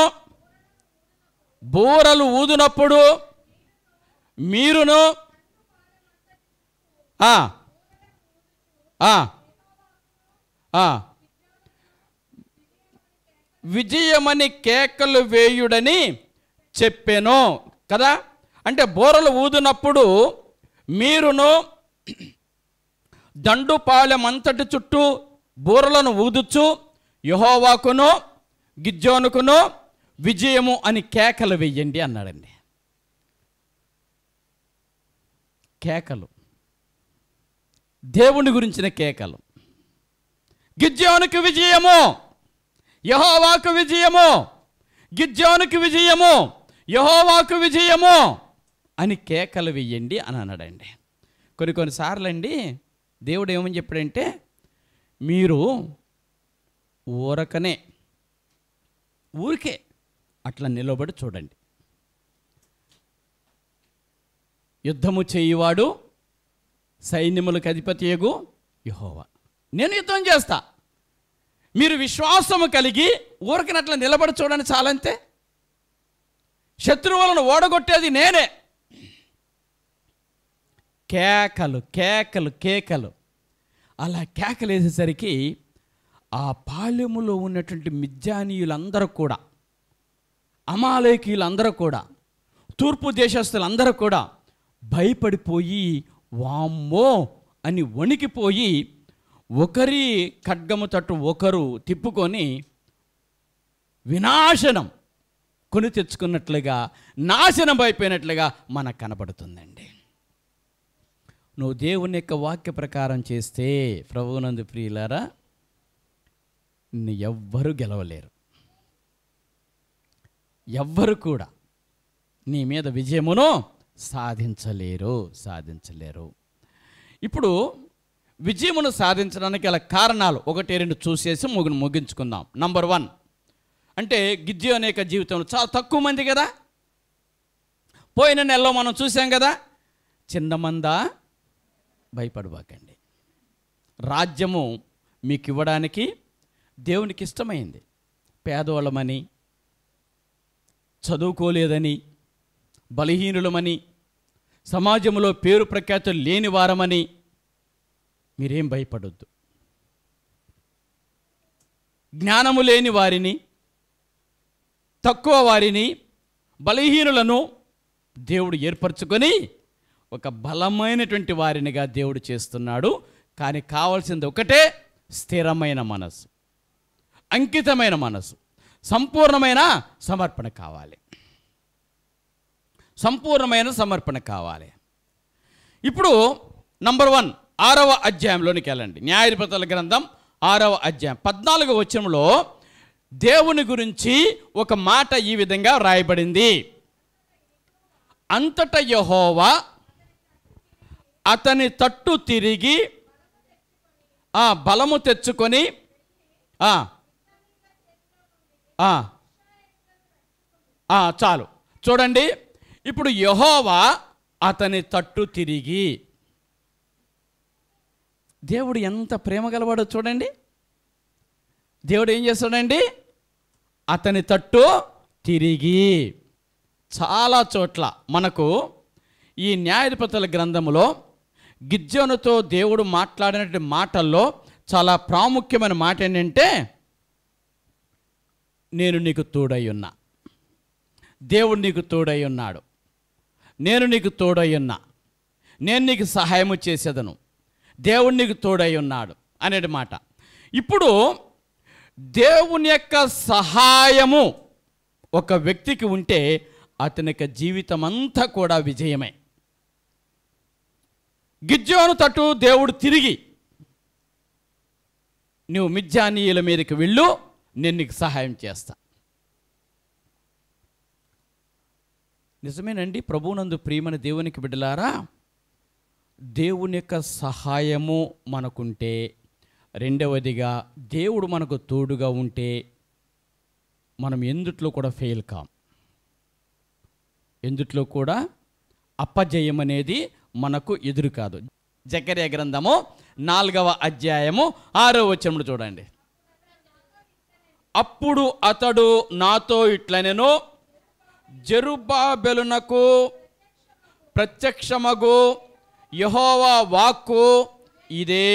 బూరలు ఊదినప్పుడు మీరును విజయమని కేకలు వేయుడని చెప్పాను కదా. అంటే బూరలు ఊదినప్పుడు మీరును దండుపాలెమంతటి చుట్టూ బూరలను ఊదుచు యెహోవాకును గిద్యోనుకును విజయము అని కేకలు వెయ్యండి అన్నాడండి. కేకలు, దేవుని గురించిన కేకలు. గిద్యోనుకు విజయము, యెహోవాకు విజయము, గిద్యోనుకు విజయము, యెహోవాకు విజయము అని కేకలు వెయ్యండి అని అన్నాడండి. కొన్నిసార్లు అండి దేవుడు ఏమని చెప్పాడంటే, మీరు ఊరికే అట్లా నిలబడి చూడండి. యుద్ధము చేయువాడు సైన్యములకు అధిపతియగు యెహోవా. నేను యుద్ధం చేస్తా, మీరు విశ్వాసము కలిగి ఊరికినట్లా నిలబడి చూడండి చాలంతే. శత్రువులను ఓడగొట్టేది నేనే. కేకలు కేకలు కేకలు. అలా కేకలు వేసేసరికి ఆ పాళెములో ఉన్నటువంటి మిద్యానీయులందరూ కూడా, అమాలేకీయులందరూ కూడా, తూర్పు దేశస్తులందరూ కూడా భయపడిపోయి వామ్మో అని వణికిపోయి ఒకరి ఖడ్గము తట్టు ఒకరు తిప్పుకొని వినాశనం కొని తెచ్చుకున్నట్లుగా, నాశనం అయిపోయినట్లుగా మనకు కనబడుతుందండి. నువ్వు దేవుని యొక్క వాక్య ప్రకారం చేస్తే ప్రభువునందు ప్రియులారా, నిన్ను ఎవ్వరూ గెలవలేరు. ఎవ్వరు కూడా నీ మీద విజయమును సాధించలేరు. ఇప్పుడు విజయమును సాధించడానికి గల కారణాలు 1-2 చూసేసి ముగించుకుందాం. నంబర్ 1 అంటే గిద్యోను యొక్క జీవితంలో చాలా తక్కువ మంది కదా. పోయిన నెలలో మనం చూసాం కదా, చిన్న మందా భయపడబాకండి, రాజ్యము మీకు ఇవ్వడానికి దేవునికి ఇష్టమైంది. పేదవాళ్ళమని, చదువుకోలేదని, బలహీనులమని, సమాజంలో పేరు ప్రఖ్యాతులు లేని వారమని మీరేం భయపడొద్దు. జ్ఞానము లేని వారిని, తక్కువ వారిని, బలహీనులను దేవుడు ఏర్పరచుకొని ఒక బలమైనటువంటి వారినిగా దేవుడు చేస్తున్నాడు. కానీ కావాల్సింది ఒకటే, స్థిరమైన మనసు, అంకితమైన మనసు, సంపూర్ణమైన సమర్పణ కావాలి. సంపూర్ణమైన సమర్పణ కావాలి. ఇప్పుడు నంబర్ 1 6వ అధ్యాయంలోనికి వెళ్ళండి. న్యాయాధిపతుల గ్రంథం 6వ అధ్యాయం 14వ వచనంలో దేవుని గురించి ఒక మాట ఈ విధంగా రాయబడింది. అంతటా యెహోవా అతని తట్టు తిరిగి బలము తెచ్చుకొని చాలు చూడండి. ఇప్పుడు యెహోవా అతని తట్టు తిరిగి, దేవుడు ఎంత ప్రేమ గలవాడో చూడండి. దేవుడు ఏం చేస్తాడండి? అతని తట్టు తిరిగి. చాలా చోట్ల మనకు ఈ న్యాయాధిపతుల గ్రంథములో గిద్యోనుతో దేవుడు మాట్లాడినటువంటి మాటల్లో చాలా ప్రాముఖ్యమైన మాట ఏంటంటే, నేను నీకు తోడై ఉన్నా, దేవుడు నీకు తోడై ఉన్నాడు, నేను నీకు తోడై ఉన్నా, నేను నీకు సహాయము చేసేదను, దేవుడు నీకు తోడై ఉన్నాడు అనే మాట. ఇప్పుడు దేవుని యొక్క సహాయము ఒక వ్యక్తికి ఉంటే అతని యొక్క జీవితం అంతా కూడా విజయమే. గిద్యోను తట్టు దేవుడు తిరిగి, నువ్వు మిద్యానీయుల మీదకి వెళ్ళు, నేను నీకు సహాయం చేస్తా. నిజమేనండి. ప్రభువునందు ప్రియమైన దేవునికి బిడ్డలారా, దేవుని యొక్క సహాయము మనకుంటే, రెండవదిగా దేవుడు మనకు తోడుగా ఉంటే మనం ఎందుట్లో కూడా ఫెయిల్ కాం. ఎందుట్లో కూడా అపజయం అనేది మనకు ఎదురు కాదు. జకర్యా గ్రంథము 4వ అధ్యాయము 6వ వచనమును చూడండి. అప్పుడు అతడు నాతో ఇట్లనెను, జెరుబ్బాబెలునకు ప్రత్యక్షమగు యెహోవా వాక్కు ఇదే.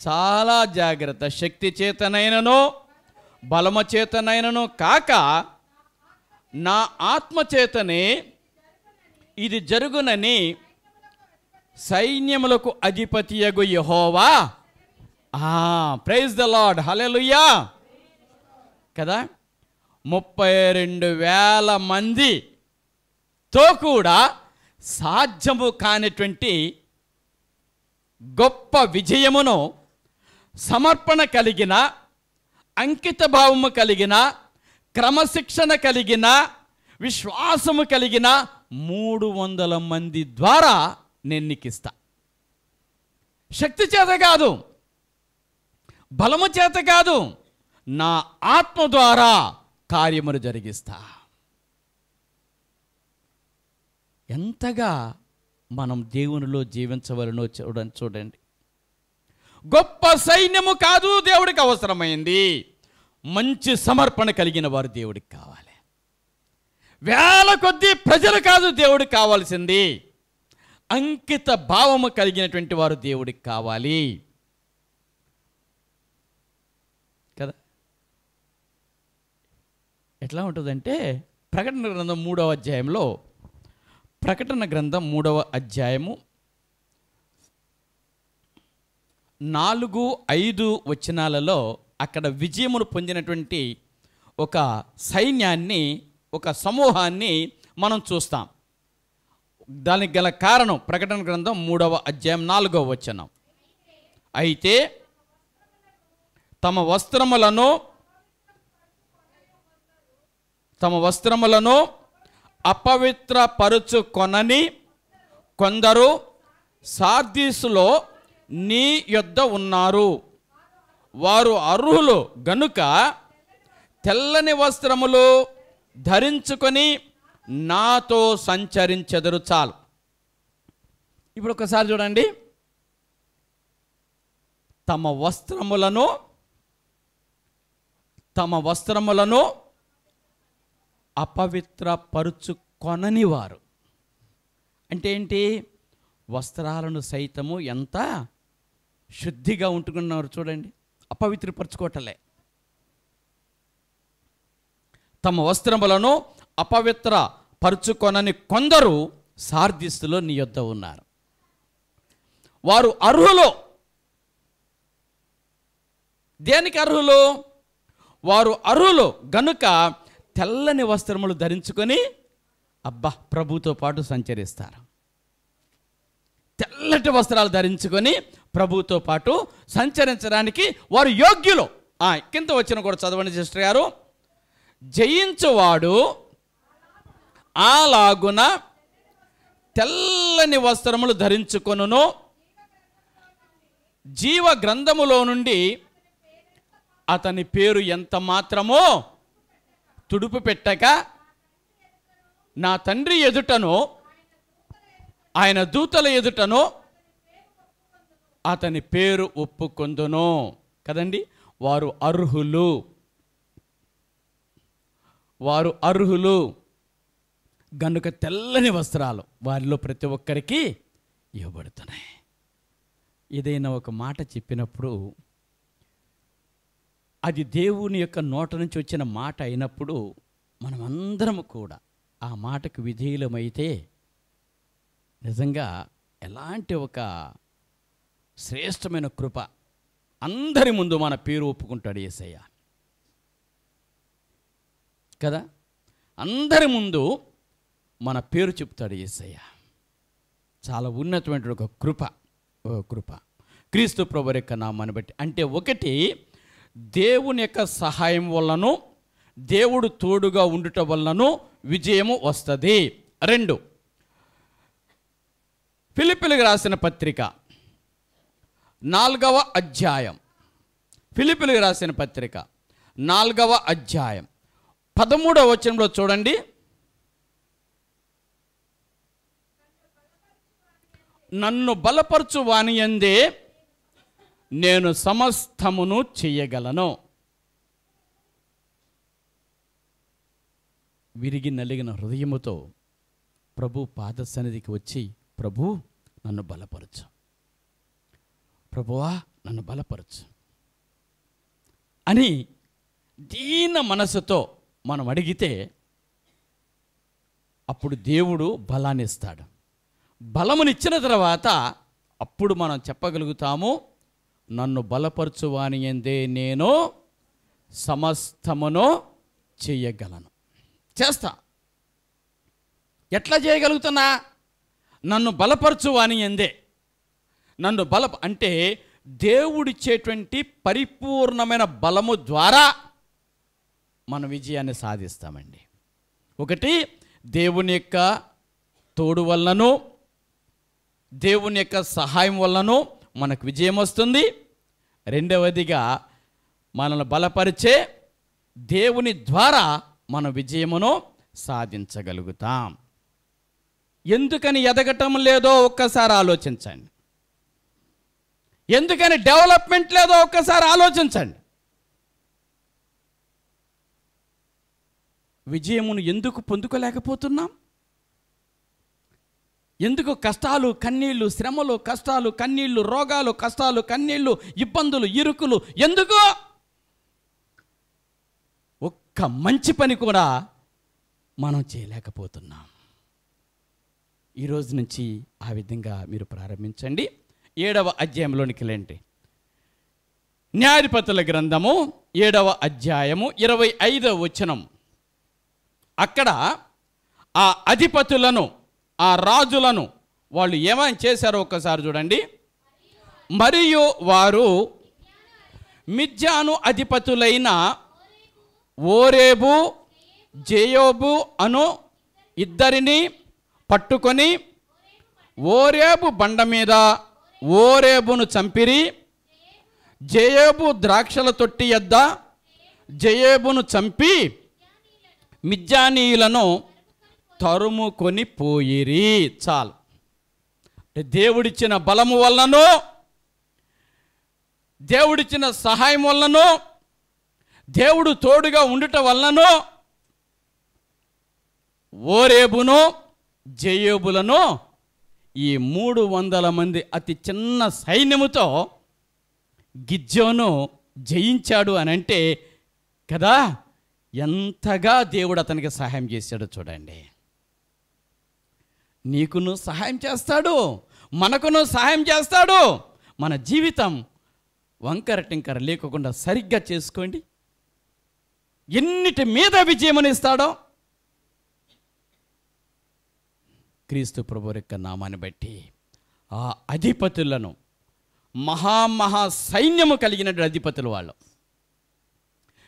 చాలా జాగ్రత్త. శక్తి చేతనైనను బలము చేతనైనను కాక నా ఆత్మచేతనే ఇది జరుగునని సైన్యములకు అధిపతియగు యెహోవా. ప్రైజ్ ద లార్డ్, హల్లెలూయా కదా. 32,000 మందితో కూడా సాధ్యము కానిటువంటి గొప్ప విజయమును సమర్పణ కలిగిన, అంకిత భావము కలిగిన, క్రమశిక్షణ కలిగిన, విశ్వాసము కలిగిన 300 మంది ద్వారా నేను నీకు ఇస్తా. శక్తి చేత కాదు, బలము చేత కాదు, నా ఆత్మ ద్వారా కార్యములు జరిగిస్తా. ఎంతగా మనం దేవునిలో జీవించవలనో చూడండి. గొప్ప సైన్యము కాదు దేవుడికి అవసరమైంది, మంచి సమర్పణ కలిగిన వారు దేవుడికి కావాలి. వేల కొద్దీ ప్రజలు కాదు దేవుడికి కావాల్సింది, అంకిత భావము కలిగినటువంటి వారు దేవుడికి కావాలి కదా. ఎట్లా ఉంటుందంటే ప్రకటన గ్రంథం 3వ అధ్యాయంలో, ప్రకటన గ్రంథం 3వ అధ్యాయము 4-5 వచనాలలో అక్కడ విజయమును పొందినటువంటి ఒక సైన్యాన్ని, ఒక సమూహాన్ని మనం చూస్తాం. దానికి గల కారణం ప్రకటన గ్రంథం 3వ అధ్యాయం 4వ వచనం. అయితే తమ వస్త్రములను అపవిత్రపరుచుకొనని కొందరు సార్దీసులో నీ యొద్ద ఉన్నారు. వారు అర్హులు గనుక తెల్లని వస్త్రములు ధరించుకొని నాతో సంచరించెదరు. చాలు. ఇప్పుడు ఒకసారి చూడండి. తమ వస్త్రములను అపవిత్రపరుచుకొనని వారు అంటే ఏంటి? వస్త్రాలను సైతము ఎంత శుద్ధిగా ఉంటుకున్నారు చూడండి, అపవిత్రపరచుకోవటలే. తమ వస్త్రములను అపవిత్రపరుచుకొనని కొందరు సార్దీసులో నీ యొద్ద ఉన్నారు. వారు అర్హులు. దేనికి అర్హులు? వారు అర్హులు గనుక తెల్లని వస్త్రములు ధరించుకొని ప్రభుతో పాటు సంచరిస్తారు. తెల్లటి వస్త్రాలు ధరించుకొని ప్రభుతో పాటు సంచరించడానికి వారు యోగ్యులు. కింద వచ్చిన కూడా చదవండి సిస్టర్ గారు. జయించువాడు అలాగున తెల్లని వస్త్రములు ధరించుకొనును, జీవ గ్రంథములో నుండి అతని పేరు ఎంత మాత్రమో తుడుపు పెట్టక నా తండ్రి ఎదుటను ఆయన దూతల ఎదుటను అతని పేరు ఒప్పుకొందును. కదండి, వారు అర్హులు గనుక తెల్లని వస్త్రాలు వారిలో ప్రతి ఒక్కరికి ఇవ్వబడుతున్నాయి. ఏదైనా ఒక మాట చెప్పినప్పుడు అది దేవుని యొక్క నోట నుంచి వచ్చిన మాట అయినప్పుడు మనమందరము కూడా ఆ మాటకు విధేయులమైతే నిజంగా ఎలాంటి ఒక శ్రేష్టమైన కృప, అందరి ముందు మన పేరు ఒప్పుకుంటాడు యేసయ్య కదా. అందరి ముందు మన పేరు చెప్తాడు యేసయ్య. చాలా ఉన్నతమైన ఒక కృప క్రీస్తు ప్రభువు యొక్క నామాన్ని బట్టి. అంటే ఒకటి, దేవుని యొక్క సహాయం వలన, దేవుడు తోడుగా ఉండుట వలన విజయము వస్తుంది. 2, ఫిలిప్పీలకు రాసిన పత్రిక 4వ అధ్యాయం, ఫిలిప్పీలకు రాసిన పత్రిక 4వ అధ్యాయం 13వ వచనంలో చూడండి. నన్ను బలపరచు వానియందే నేను సమస్తమును చెయ్యగలను. విరిగి నలిగిన హృదయముతో ప్రభు పాద సన్నిధికి వచ్చి, ప్రభు నన్ను బలపరచు, ప్రభువా నన్ను బలపరచు అని దీన మనసుతో మనం అడిగితే అప్పుడు దేవుడు బలాన్ని ఇస్తాడు. బలమునిచ్చిన తర్వాత అప్పుడు మనం చెప్పగలుగుతాము, నన్ను బలపరచువాని యందే నేను సమస్తమును చేయగలను. చేస్తా. ఎట్లా చేయగలుగుతున్నా? నన్ను బలపరచువాని యందే. నన్ను అంటే దేవుడిచ్చేటువంటి పరిపూర్ణమైన బలము ద్వారా మన విజయాన్ని సాధిస్తామండి. ఒకటి, దేవుని యొక్క తోడు వలనను, దేవుని యొక్క సహాయం వలనను మనకు విజయం వస్తుంది. రెండవదిగా మనల్ని బలపరిచే దేవుని ద్వారా మన విజయమును సాధించగలుగుతాం. ఎందుకని ఎదగటం లేదో ఒక్కసారి ఆలోచించండి. ఎందుకని డెవలప్మెంట్ లేదో ఒక్కసారి ఆలోచించండి. విజయమును ఎందుకు పొందుకోలేకపోతున్నాం? ఎందుకు కష్టాలు కన్నీళ్ళు, శ్రమలు కష్టాలు కన్నీళ్ళు, రోగాలు కష్టాలు కన్నీళ్ళు, ఇబ్బందులు ఇరుకులు ఎందుకు? ఒక్క మంచి పని కూడా మనం చేయలేకపోతున్నాం. ఈరోజు నుంచి ఆ విధంగా మీరు ప్రారంభించండి. 7వ అధ్యాయంలోనికి వెళ్ళండి. న్యాయాధిపతుల గ్రంథము 7వ అధ్యాయము 25వ వచనం. అక్కడ ఆ అధిపతులను, ఆ రాజులను వాళ్ళు ఏమని చేశారో ఒక్కసారి చూడండి. మరియు వారు మిద్యాను అధిపతులైన ఓరేబు జేయోబు అను ఇద్దరిని పట్టుకొని ఓరేబు బండ మీద ఓరేబును చంపిరి. జేయోబు ద్రాక్షల తొట్టి యొద్ద జేయోబును చంపి మిద్యానీయులను తరుముకొని పోయిరి. చాలు. అంటే దేవుడిచ్చిన బలము వలనో, దేవుడిచ్చిన సహాయం వలనో, దేవుడు తోడుగా ఉండటం వలనో ఓరేబును జేయోబులను ఈ 300 మంది అతి చిన్న సైన్యముతో గిద్యోను జయించాడు అని అంటే కదా, ఎంతగా దేవుడు అతనికి సహాయం చేశాడో చూడండి. నీకును సహాయం చేస్తాడు, మనకును సహాయం చేస్తాడు. మన జీవితం వంకర టింకర లేకుండా సరిగ్గా చేసుకోండి. ఎన్నిటి మీద విజయమనిస్తాడో క్రీస్తు ప్రభువు యొక్క నామాన్ని బట్టి ఆ అధిపతులను, మహా సైన్యము కలిగినటువంటి అధిపతులు వాళ్ళు,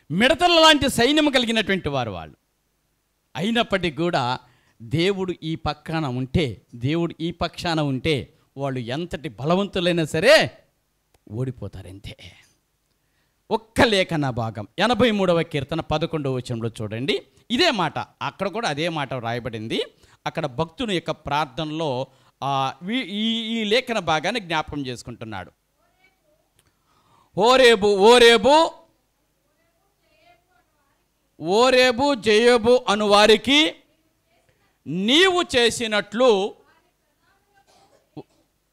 మిడతల లాంటి సైన్యము కలిగినటువంటి వాళ్ళు. అయినప్పటికీ కూడా దేవుడు ఈ పక్షాన ఉంటే వాళ్ళు ఎంతటి బలవంతులైనా సరే ఓడిపోతారంతే. ఒక్క లేఖన భాగం 83వ కీర్తన 11వ వచనంలో చూడండి. ఇదే మాట, అక్కడ కూడా అదే మాట రాయబడింది. అక్కడ భక్తుని యొక్క ప్రార్థనలో ఈ లేఖన భాగాన్ని జ్ఞాపకం చేసుకుంటున్నాడు. ఓరేబు జేయోబు అను వారికి నీవు చేసినట్లు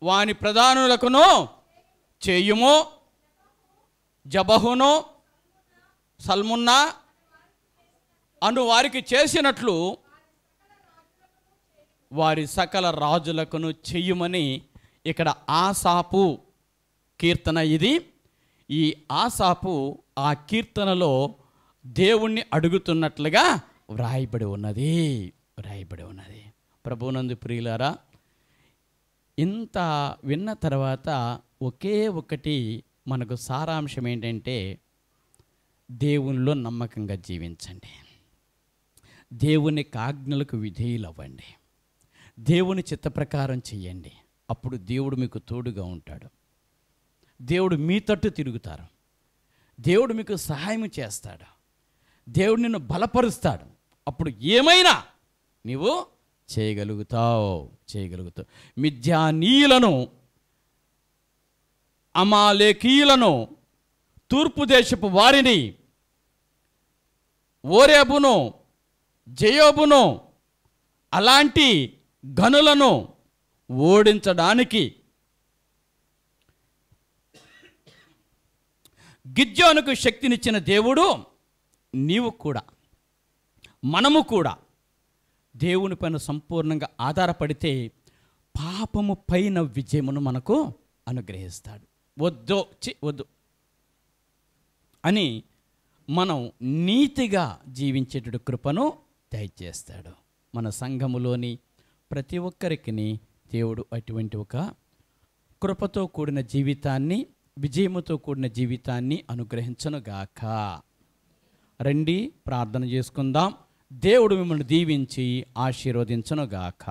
వాని ప్రధానులకును చేయుము. జబహును సల్మున్నా అను వారికి చేసినట్లు వారి సకల రాజులకును చెయ్యమని ఇక్కడ ఆసాపు కీర్తన ఇది. ఈ ఆసాపు ఆ కీర్తనలో దేవుణ్ణి అడుగుతున్నట్లుగా వ్రాయబడి ఉన్నది. ప్రభువునందు ప్రియులారా, ఇంత విన్న తర్వాత ఒకే ఒకటి మనకు సారాంశం ఏంటంటే, దేవునిలో నమ్మకంగా జీవించండి, దేవుని ఆజ్ఞలకు విధేయులవ్వండి, దేవుని చిత్త ప్రకారం చెయ్యండి. అప్పుడు దేవుడు మీకు తోడుగా ఉంటాడు. దేవుడు మీ తట్టు తిరుగుతారు. దేవుడు మీకు సహాయం చేస్తాడు. దేవుడు నిన్ను బలపరుస్తాడు. అప్పుడు ఏమైనా నీవు చేయగలుగుతావు. మిద్యానీయులను, అమాలేకీయులను, తూర్పు దేశపు వారిని, ఓరేబును జేయోబును అలాంటి గనులను ఓడించడానికి గిద్యోనుకు శక్తినిచ్చిన దేవుడు నీవు కూడా, మనము కూడా దేవుని పైన సంపూర్ణంగా ఆధారపడితే పాపము పైన విజయమును మనకు అనుగ్రహిస్తాడు. వద్దు అని మనం నీతిగా జీవించేటటువంటి కృపను దయచేస్తాడు. మన సంఘములోని ప్రతి ఒక్కరికి దేవుడు అటువంటి ఒక కృపతో కూడిన జీవితాన్ని, విజయముతో కూడిన జీవితాన్ని అనుగ్రహించునుగాక. రండి ప్రార్థన చేసుకుందాం. దేవుడు మిమ్మల్ని దీవించి ఆశీర్వదించునుగాక.